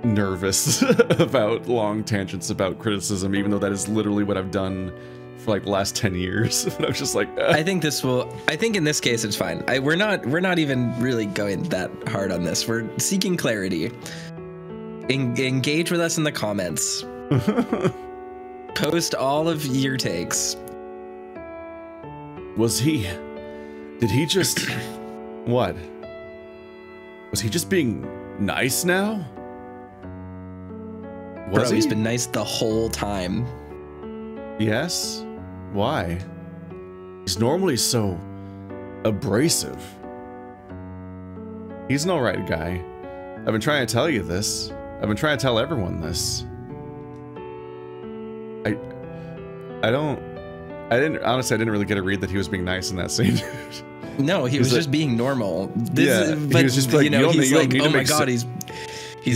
nervous about long tangents about criticism, even though that is literally what I've done for like the last 10 years. But I'm just like, I think in this case it's fine. We're not even really going that hard on this. We're seeking clarity. Engage with us in the comments. Post all of your takes. Did he just what? Was he just being nice now? Bro, he's been nice the whole time. Yes? Why? He's normally so abrasive. He's an alright guy. I've been trying to tell you this. I've been trying to tell everyone this. Honestly, I didn't really get a read that he was being nice in that scene. No, he was just being normal. But he was just like, he's like, oh my god, he's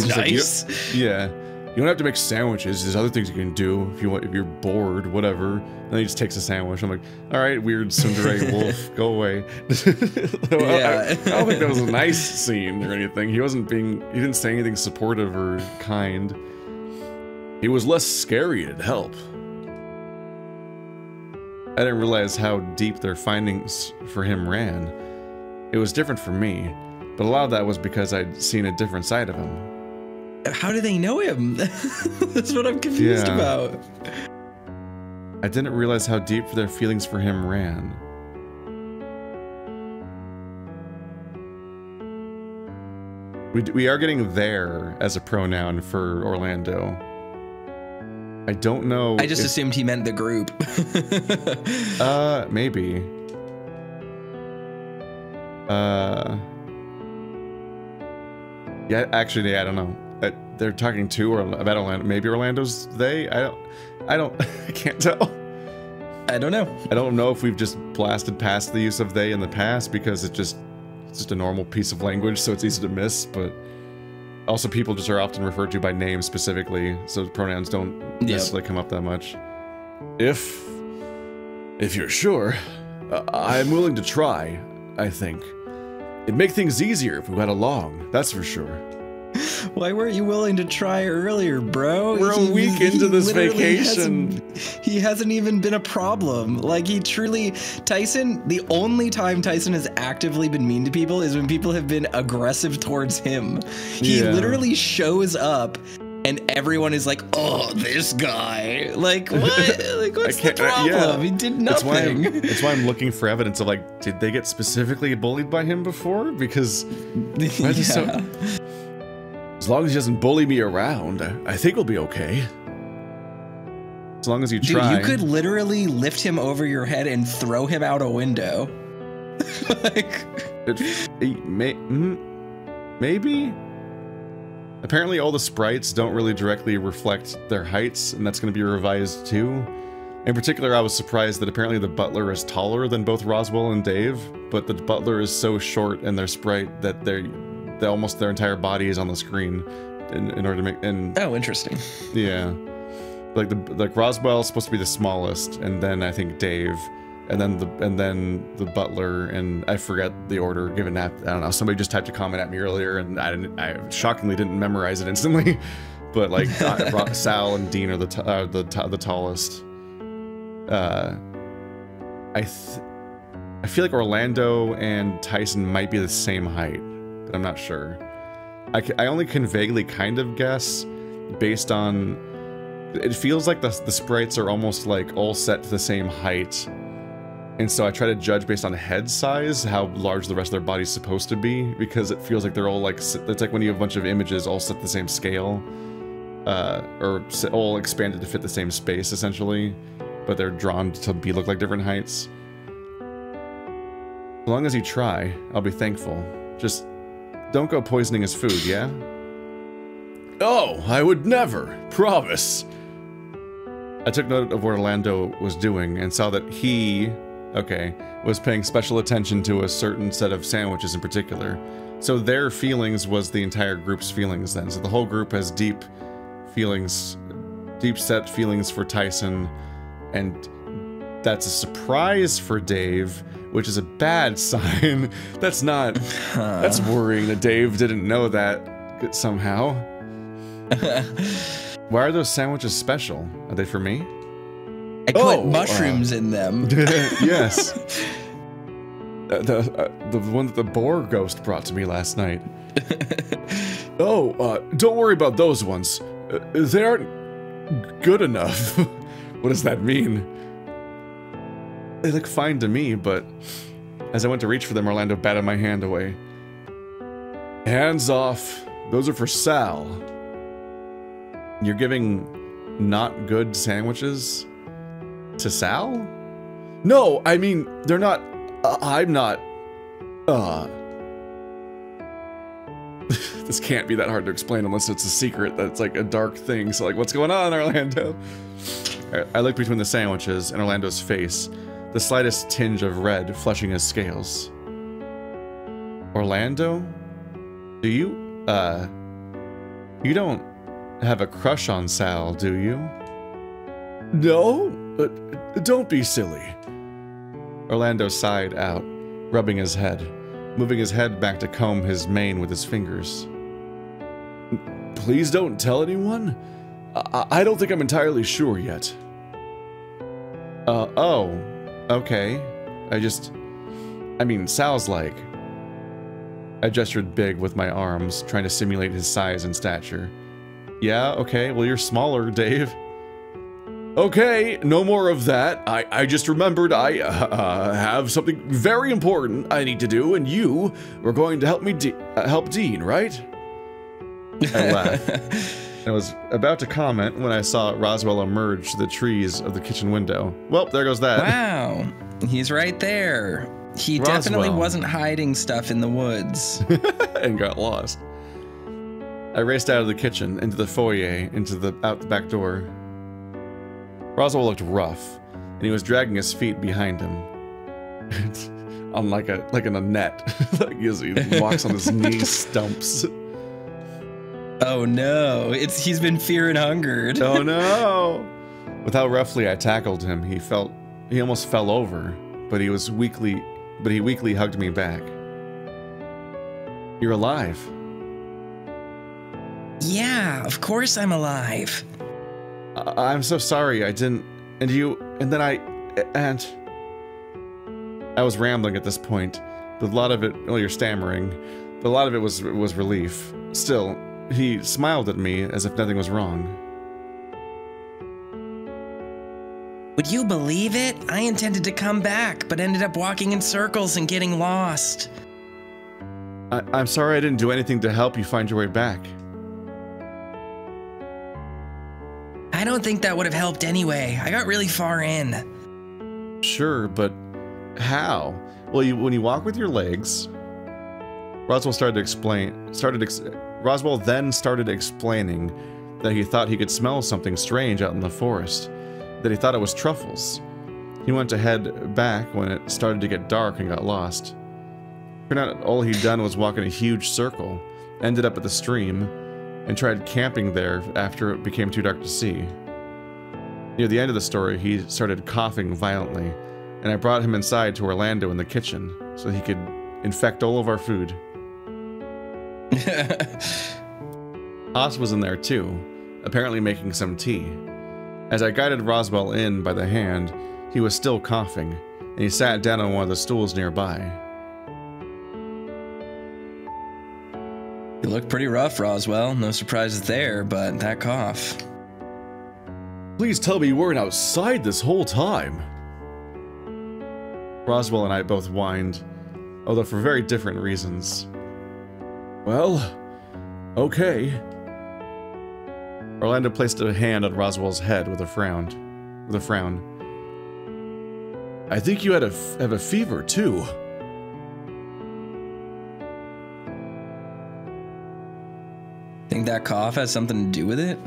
nice. Like, yeah. You don't have to make sandwiches. There's other things you can do if you're bored, whatever. And then he just takes a sandwich. I'm like, all right, weird tsundere wolf, go away. I don't think that was a nice scene or anything. He didn't say anything supportive or kind. He was less scary and help. I didn't realize how deep their findings for him ran. It was different for me, but a lot of that was because I'd seen a different side of him. How do they know him? That's what I'm confused about. I didn't realize how deep their feelings for him ran. We are getting there as a pronoun for Orlando. I don't know. I just assumed he meant the group. Maybe. Yeah, actually, I don't know. They're talking to or about Orlando. Maybe Orlando's they. I can't tell. I don't know. I don't know if we've just blasted past the use of they in the past because it's just a normal piece of language, so it's easy to miss. But also, people just are often referred to by name specifically, so pronouns don't necessarily come up that much. If you're sure, I'm willing to try. I think it'd make things easier if we went along. That's for sure. Why weren't you willing to try earlier, bro? We're a week into this vacation. He hasn't even been a problem. Like, Tyson, the only time Tyson has actively been mean to people is when people have been aggressive towards him. He literally shows up and everyone is like, oh, this guy. Like, what? Like, what's the problem? He did nothing. That's why I'm looking for evidence of, like, did they get specifically bullied by him before? Because as long as he doesn't bully me around, I think we'll be okay. As long as you try. Dude, you could literally lift him over your head and throw him out a window. Maybe? Apparently all the sprites don't really directly reflect their heights, and that's going to be revised too. In particular, I was surprised that apparently the butler is taller than both Roswell and Dave, but the butler is so short in their sprite that almost their entire body is on the screen in order to make. Oh, interesting. Yeah, like Roswell is supposed to be the smallest, and then I think Dave, and then the butler, and I forget the order given that. I don't know. Somebody just typed a comment at me earlier, and I shockingly didn't memorize it instantly. But like Sal and Dean are the tallest. I feel like Orlando and Tyson might be the same height, but I'm not sure. I only can vaguely kind of guess based on... It feels like the sprites are almost like all set to the same height. And so I try to judge based on head size how large the rest of their body's supposed to be, because it feels like they're all like... It's like when you have a bunch of images all set to the same scale. Or all expanded to fit the same space, essentially. But they're drawn to look like different heights. As long as you try, I'll be thankful. Just don't go poisoning his food, yeah? Oh, I would never. Promise. I took note of what Orlando was doing and saw that he, was paying special attention to a certain set of sandwiches in particular. So their feelings was the entire group's feelings then. So the whole group has deep feelings, deep set feelings for Tyson, and that's a surprise for Dave, which is a bad sign. That's not... That's worrying that Dave didn't know that somehow. Why are those sandwiches special? Are they for me? I put mushrooms in them. Yes. The one that the boar ghost brought to me last night. Don't worry about those ones. They aren't good enough. What does that mean? They look fine to me, but as I went to reach for them, Orlando batted my hand away. Hands off. Those are for Sal. You're giving not good sandwiches to Sal? No, I mean, they're not... I'm not... This can't be that hard to explain unless it's a secret that's like a dark thing. So like, what's going on, Orlando? I looked between the sandwiches and Orlando's face, the slightest tinge of red flushing his scales. Orlando? Do you, you don't have a crush on Sal, do you? No? Don't be silly. Orlando sighed out, rubbing his head, moving his head back to comb his mane with his fingers. Please don't tell anyone? I don't think I'm entirely sure yet. Oh, okay. I mean, Sal's like... I gestured big with my arms, trying to simulate his size and stature. Yeah, okay, well you're smaller, Dave. Okay, no more of that. I just remembered I have something very important I need to do, and you were going to help me help Dean, right? I laughed. I was about to comment when I saw Roswell emerge to the trees of the kitchen window. Well, there goes that. Wow, he's right there. He definitely wasn't hiding stuff in the woods. And got lost. I raced out of the kitchen, into the foyer, out the back door. Roswell looked rough, and he was dragging his feet behind him. On like in a net. Like he walks on his knee stumps. Oh no, he's been fear and hungered. Oh no! With how roughly I tackled him, he almost fell over, but he weakly hugged me back. You're alive. Yeah, of course I'm alive. I'm so sorry I didn't, I was rambling at this point, but a lot of it, well, you're stammering, but a lot of it was relief. Still, he smiled at me as if nothing was wrong. Would you believe it? I intended to come back, but ended up walking in circles and getting lost. I'm sorry I didn't do anything to help you find your way back. I don't think that would have helped anyway. I got really far in. Sure, but how? Well, when you walk with your legs... Roswell Roswell then started explaining that he thought he could smell something strange out in the forest, that he thought it was truffles. He went to head back when it started to get dark and got lost. Turned out all he'd done was walk in a huge circle, ended up at the stream, and tried camping there after it became too dark to see. Near the end of the story, he started coughing violently, and I brought him inside to Orlando in the kitchen so he could infect all of our food. Haas was in there too, apparently making some tea. As I guided Roswell in by the hand, he was still coughing, and he sat down on one of the stools nearby. You look pretty rough, Roswell. No surprises there, but that cough. Please tell me you weren't outside this whole time. Roswell and I both whined, although for very different reasons. Well, okay. Orlando placed a hand on Roswell's head with a frown. I think you have a fever too. Think that cough has something to do with it?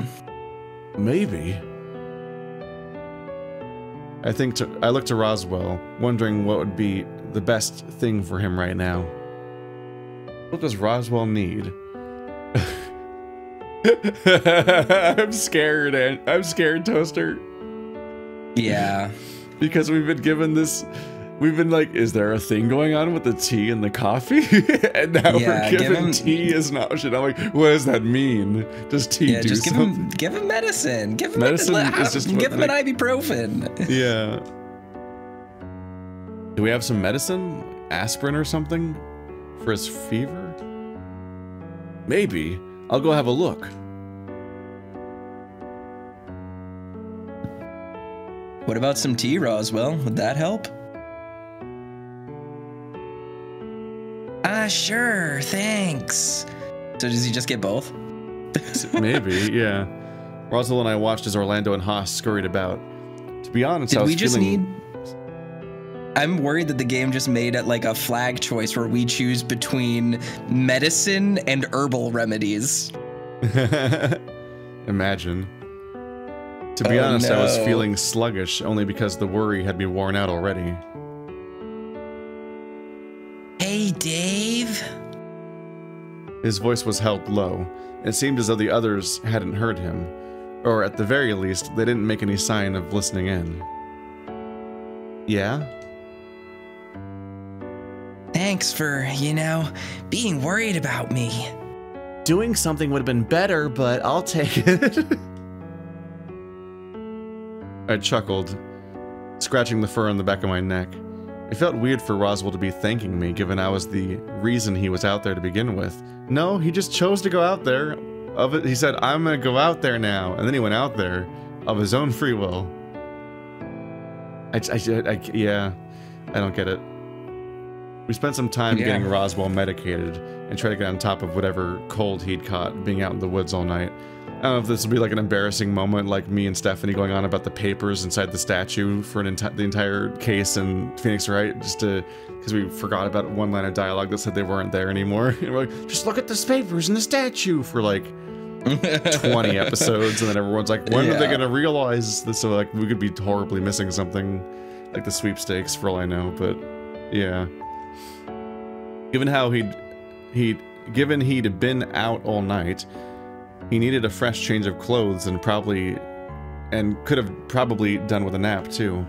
Maybe. I looked to Roswell, wondering what would be the best thing for him right now. What does Roswell need? I'm scared, Toaster. Yeah. Because we've been given this, we've been like, is there a thing going on with the tea and the coffee? And now we're given tea as an option. I'm like, what does that mean? Does tea do something? Give him medicine. Give him medicine. Give him an ibuprofen. Yeah. Do we have some medicine? Aspirin or something? For his fever? Maybe. I'll go have a look. What about some tea, Roswell? Would that help? Sure, thanks. So does he just get both? Maybe, yeah. Roswell and I watched as Orlando and Haas scurried about. To be honest, I'm worried that the game just made it like a flag choice where we choose between medicine and herbal remedies. Imagine. To be honest, I was feeling sluggish only because the worry had me worn out already. Hey, Dave. His voice was held low. It seemed as though the others hadn't heard him, or at the very least, they didn't make any sign of listening in. Yeah? Thanks for, being worried about me. Doing something would have been better, but I'll take it. I chuckled, scratching the fur on the back of my neck. It felt weird for Roswell to be thanking me, given I was the reason he was out there to begin with. No, he just chose to go out there. He said, I'm gonna go out there now. And then he went out there of his own free will. Yeah, I don't get it. We spent some time getting Roswell medicated and tried to get on top of whatever cold he'd caught being out in the woods all night. I don't know if this will be like an embarrassing moment, like me and Stephanie going on about the papers inside the statue for the entire case in Phoenix Wright, just because we forgot about one line of dialogue that said they weren't there anymore. And we're like, just look at the papers and the statue for like 20 episodes, and then everyone's like, when are they gonna realize this? So like, we could be horribly missing something, like the sweepstakes for all I know. But yeah, given how he'd been out all night. He needed a fresh change of clothes and could have probably done with a nap too.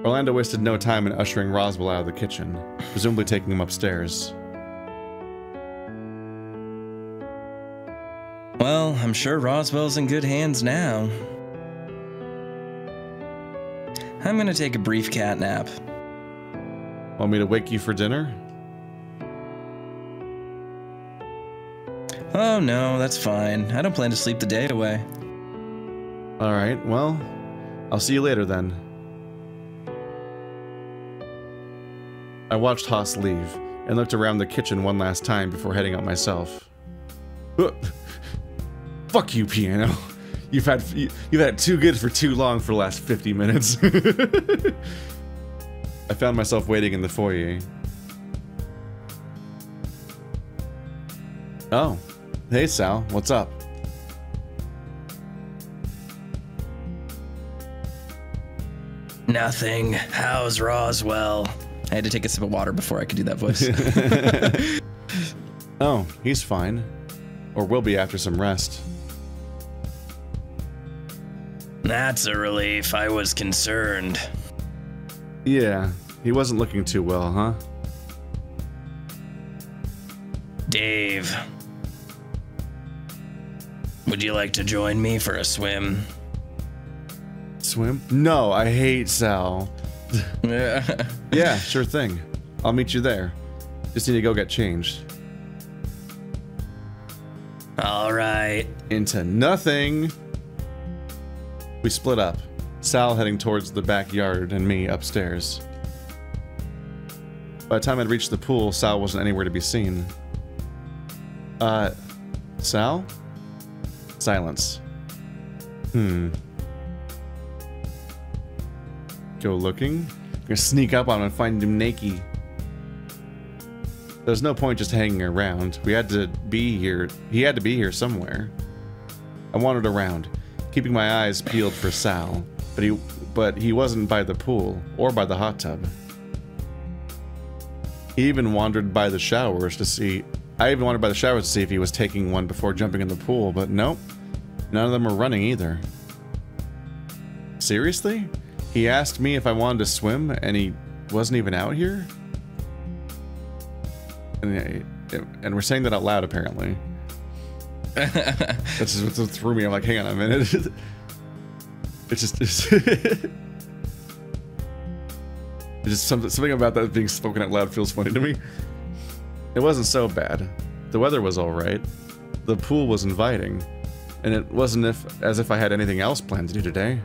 Orlando wasted no time in ushering Roswell out of the kitchen, presumably taking him upstairs. Well, I'm sure Roswell's in good hands now. I'm gonna take a brief cat nap. Want me to wake you for dinner? Oh no, that's fine. I don't plan to sleep the day away. Alright, well, I'll see you later then. I watched Haas leave, and looked around the kitchen one last time before heading out myself. Fuck you, piano. You've had it too good for too long for the last 50 minutes. I found myself waiting in the foyer. Oh. Hey, Sal, what's up? Nothing. How's Roswell? I had to take a sip of water before I could do that voice. Oh, he's fine. Or will be after some rest. That's a relief. I was concerned. Yeah, he wasn't looking too well, huh? Dave. Would you like to join me for a swim? Swim? No, I hate Sal. Yeah, sure thing. I'll meet you there. Just need to go get changed. All right. Into nothing. We split up. Sal heading towards the backyard and me upstairs. By the time I'd reached the pool, Sal wasn't anywhere to be seen. Sal? Silence. Go looking? I'm gonna sneak up on him and find him naked. There's no point just hanging around. We had to be here. He had to be here somewhere. I wandered around, keeping my eyes peeled for Sal, but he wasn't by the pool or by the hot tub. I even wandered by the showers to see if he was taking one before jumping in the pool, but nope. None of them were running either. Seriously? He asked me if I wanted to swim, and he wasn't even out here? And we're saying that out loud, apparently. That's just what threw me. I'm like, hang on a minute. It's just something about that being spoken out loud feels funny to me. It wasn't so bad. The weather was all right. The pool was inviting, and it wasn't as if I had anything else planned to do today.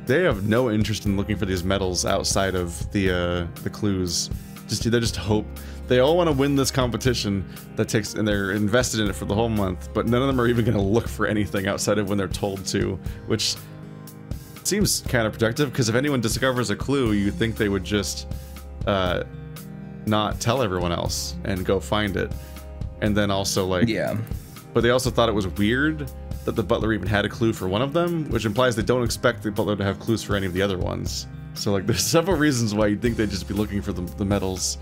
They have no interest in looking for these medals outside of the clues. They just hope. They all want to win this competition and they're invested in it for the whole month, but none of them are even going to look for anything outside of when they're told to, which seems counterproductive, because if anyone discovers a clue, you'd think they would just not tell everyone else and go find it. And then also, like... Yeah. But they also thought it was weird that the butler even had a clue for one of them, which implies they don't expect the butler to have clues for any of the other ones. So, like, there's several reasons why you'd think they'd just be looking for the medals.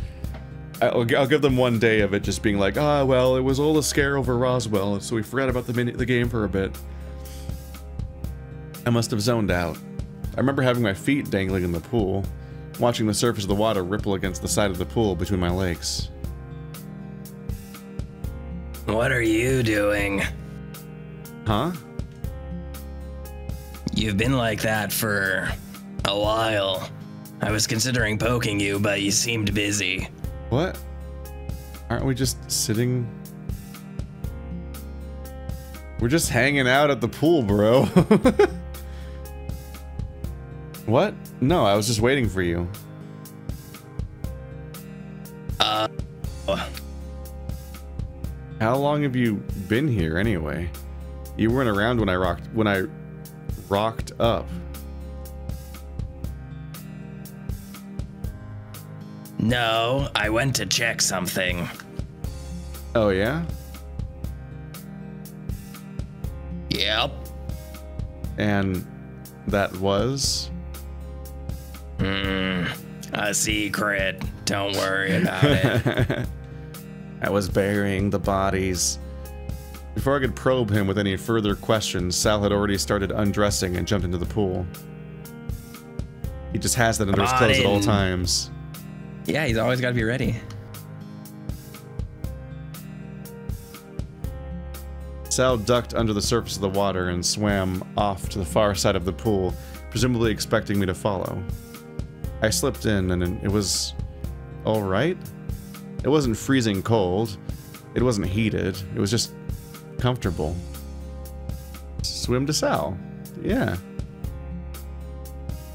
I'll give them one day of it just being like, well, it was all a scare over Roswell, so we forgot about the game for a bit. I must have zoned out. I remember having my feet dangling in the pool, watching the surface of the water ripple against the side of the pool between my legs. What are you doing? Huh? You've been like that for a while. I was considering poking you, but you seemed busy. What? Aren't we just sitting? We're just hanging out at the pool, bro. What? No, I was just waiting for you. How long have you been here anyway? You weren't around when I rocked up. No, I went to check something. Oh, yeah? Yep. And that was? A secret. Don't worry about it. I was burying the bodies. Before I could probe him with any further questions, Sal had already started undressing and jumped into the pool. He just has that under his clothes at all times. Yeah, he's always got to be ready. Sal ducked under the surface of the water and swam off to the far side of the pool, presumably expecting me to follow. I slipped in and it was all right. It wasn't freezing cold. It wasn't heated. It was just comfortable. Swim to Sal. Yeah.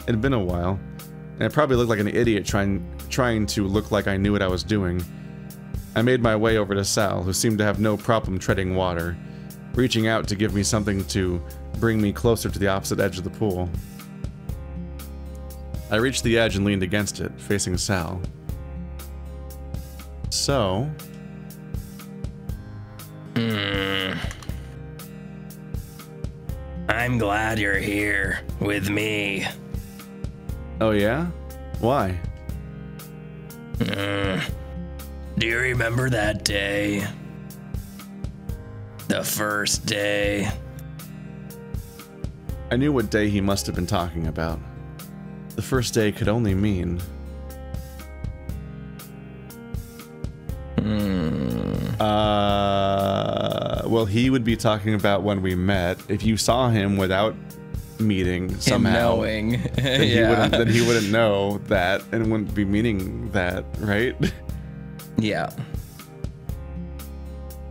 It had been a while, and I probably looked like an idiot trying to look like I knew what I was doing. I made my way over to Sal, who seemed to have no problem treading water, reaching out to give me something to bring me closer to the opposite edge of the pool. I reached the edge and leaned against it, facing Sal. So... I'm glad you're here with me. Oh yeah? Why? Do you remember that day? The first day? I knew what day he must have been talking about. The first day could only mean... Hmm. Well, he would be talking about when we met. If you saw him without meeting somehow. Knowing. Then he wouldn't know that and wouldn't be meaning that, right? Yeah.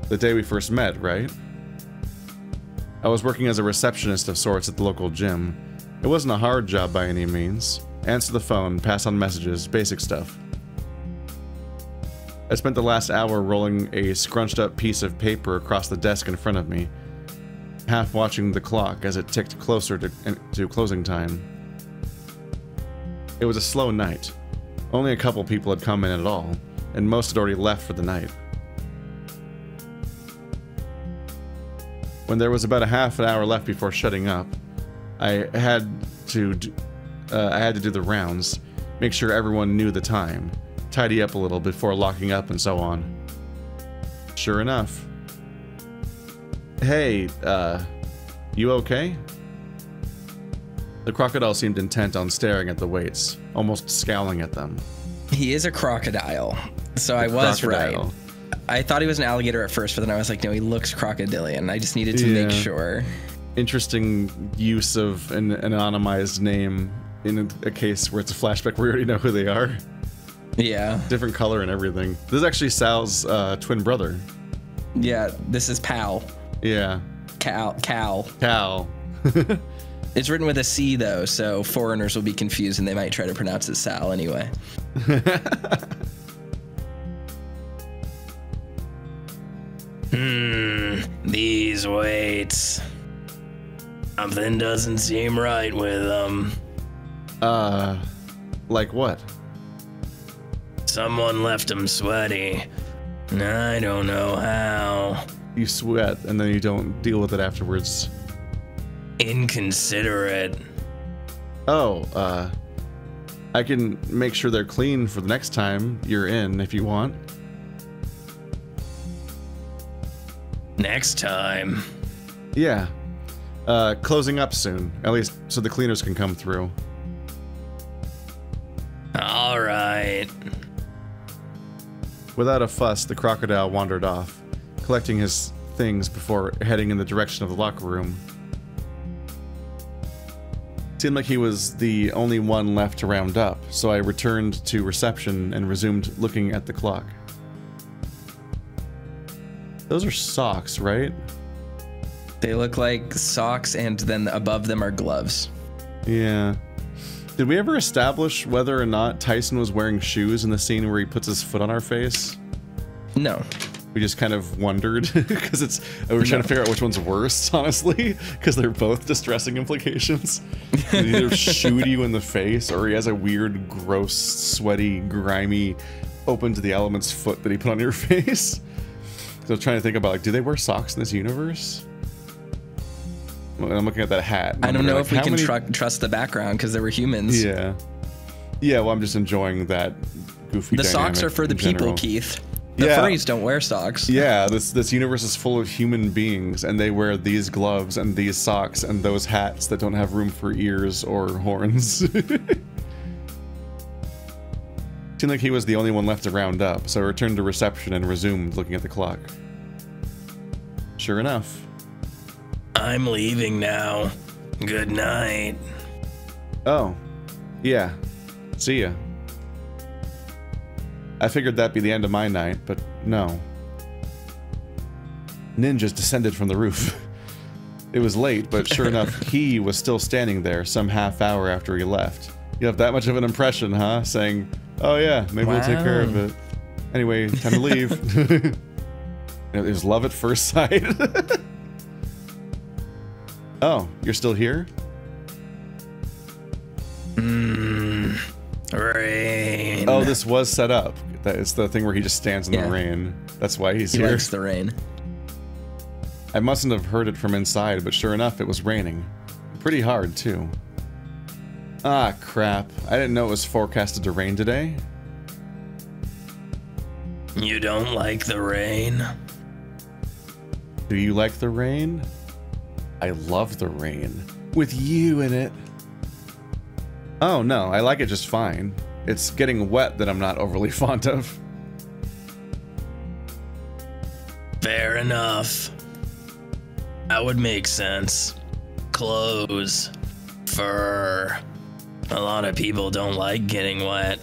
The day we first met, right? I was working as a receptionist of sorts at the local gym. It wasn't a hard job by any means. Answer the phone, pass on messages, basic stuff. I spent the last hour rolling a scrunched up piece of paper across the desk in front of me, half watching the clock as it ticked closer to closing time. It was a slow night. Only a couple people had come in at all, and most had already left for the night. When there was about a half an hour left before shutting up, I had to do the rounds, make sure everyone knew the time, tidy up a little before locking up and so on. Sure enough. Hey, you okay? The crocodile seemed intent on staring at the weights, almost scowling at them. He is a crocodile, so I was right. I thought he was an alligator at first, but then I was like, no, he looks crocodilian. I just needed to make sure. Interesting use of an anonymized name in a case where it's a flashback where we already know who they are. Yeah. Different color and everything. This is actually Sal's twin brother. Yeah, this is Pal. Yeah. Cal. It's written with a C, though, so foreigners will be confused and they might try to pronounce it Sal anyway. These weights. Something doesn't seem right with them. Like what? Someone left them sweaty. I don't know how. You sweat and then you don't deal with it afterwards. Inconsiderate. Oh, I can make sure they're clean for the next time you're in if you want. Next time? Yeah. Closing up soon, at least so the cleaners can come through. All right. Without a fuss, the crocodile wandered off, collecting his things before heading in the direction of the locker room. It seemed like he was the only one left to round up, so I returned to reception and resumed looking at the clock. Those are socks, right? They look like socks, and then above them are gloves. Yeah. Did we ever establish whether or not Tyson was wearing shoes in the scene where he puts his foot on our face? No. We just kind of wondered, because we're trying to figure out which one's worse, honestly, because they're both distressing implications. He either shoot you in the face, or he has a weird, gross, sweaty, grimy, open to the elements foot that he put on your face. So I was trying to think about, like, do they wear socks in this universe? I'm looking at that hat. I don't know if we can trust the background, because they were humans. Yeah. Yeah, well, I'm just enjoying that goofy The socks are for the people, Keith. The furries don't wear socks. Yeah, this universe is full of human beings, and they wear these gloves and these socks and those hats that don't have room for ears or horns. Seemed like he was the only one left to round up, so I returned to reception and resumed looking at the clock. Sure enough. I'm leaving now. Good night. Oh, yeah. See ya. I figured that'd be the end of my night, but no. Ninjas descended from the roof. It was late, but sure enough, he was still standing there some half hour after he left. You have that much of an impression, huh? Saying, oh yeah, maybe we'll take care of it. Anyway, time to leave. It was love at first sight. Oh, you're still here? Rain. Oh, this was set up. It's the thing where he just stands in the rain. That's why he's here. He likes the rain. I mustn't have heard it from inside, but sure enough, it was raining. Pretty hard, too. Ah, crap. I didn't know it was forecasted to rain today. You don't like the rain? Do you like the rain? I love the rain. With you in it. Oh, no, I like it just fine. It's getting wet that I'm not overly fond of. Fair enough. That would make sense. Clothes. Fur. A lot of people don't like getting wet.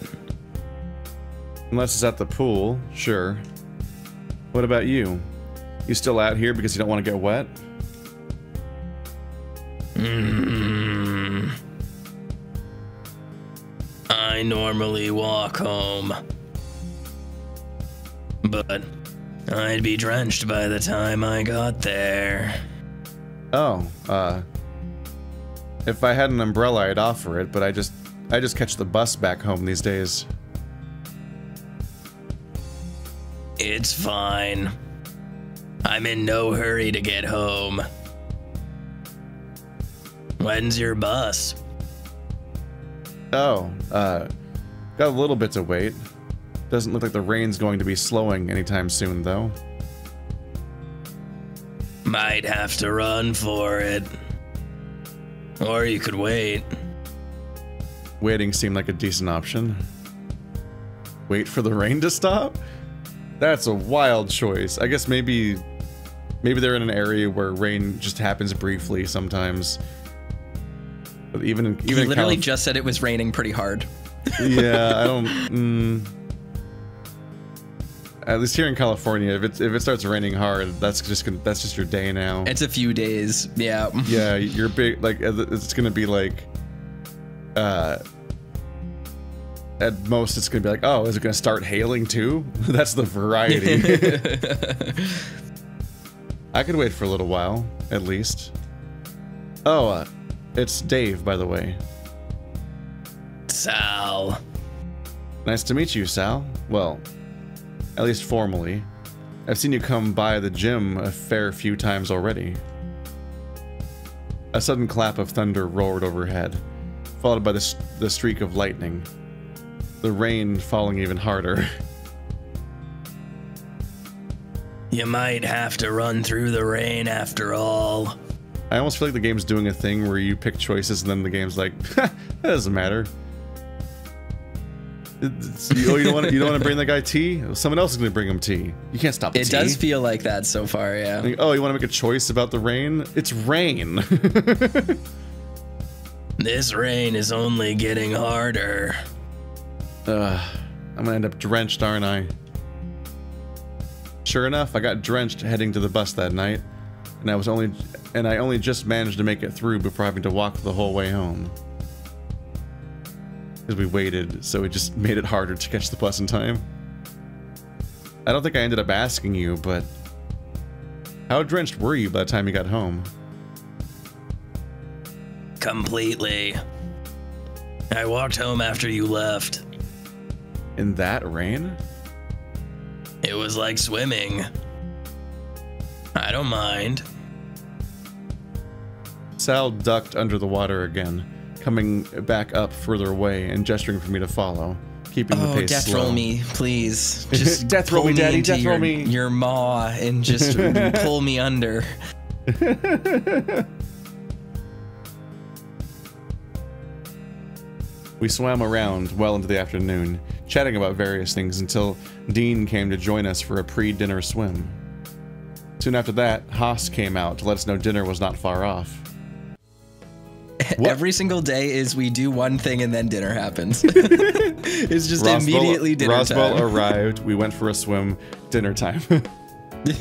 Unless it's at the pool, sure. What about you? You still out here because you don't want to get wet? I normally walk home. But I'd be drenched by the time I got there. Oh, if I had an umbrella, I'd offer it, but I just catch the bus back home these days. It's fine. I'm in no hurry to get home. When's your bus? Oh, got a little bit to wait. Doesn't look like the rain's going to be slowing anytime soon, though. Might have to run for it. Or you could wait. Waiting seemed like a decent option. Wait for the rain to stop? That's a wild choice. I guess maybe they're in an area where rain just happens briefly sometimes. But even he literally just said it was raining pretty hard. Yeah, I don't. At least here in California, if it starts raining hard, that's just your day now. It's a few days, yeah. Yeah, you're big. Like it's gonna be like, at most it's gonna be like, oh, is it gonna start hailing too? That's the variety. I could wait for a little while, at least. Oh, it's Dave, by the way. Sal. Nice to meet you, Sal. Well, at least formally. I've seen you come by the gym a fair few times already. A sudden clap of thunder roared overhead, followed by the streak of lightning. The rain falling even harder. You might have to run through the rain after all. I almost feel like the game's doing a thing where you pick choices and then the game's like, that doesn't matter. You don't want to bring that guy tea? Someone else is going to bring him tea. You can't stop the tea. It does feel like that so far, yeah. Like, oh, you want to make a choice about the rain? It's rain. This rain is only getting harder. I'm gonna end up drenched, aren't I? Sure enough, I got drenched heading to the bus that night, and I only just managed to make it through before having to walk the whole way home. Because we waited, so it just made it harder to catch the bus in time. I don't think I ended up asking you, but how drenched were you by the time you got home? Completely. I walked home after you left. In that rain? It was like swimming. I don't mind. Sal ducked under the water again, coming back up further away and gesturing for me to follow, keeping the pace death slow. Roll me, please. Just death roll me, Daddy. Death roll me. Your maw and just pull me under. We swam around well into the afternoon, chatting about various things until Dean came to join us for a pre-dinner swim. Soon after that, Haas came out to let us know dinner was not far off. What? Every single day is we do one thing and then dinner happens. It's just immediately dinner time. Roswell arrived, we went for a swim, dinner time. When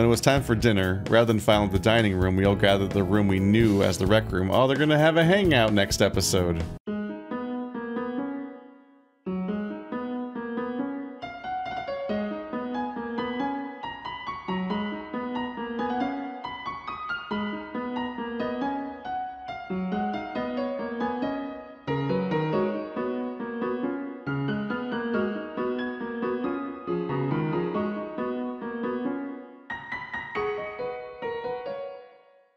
it was time for dinner, rather than filing the dining room, we all gathered the room we knew as the rec room. Oh, they're gonna have a hangout next episode.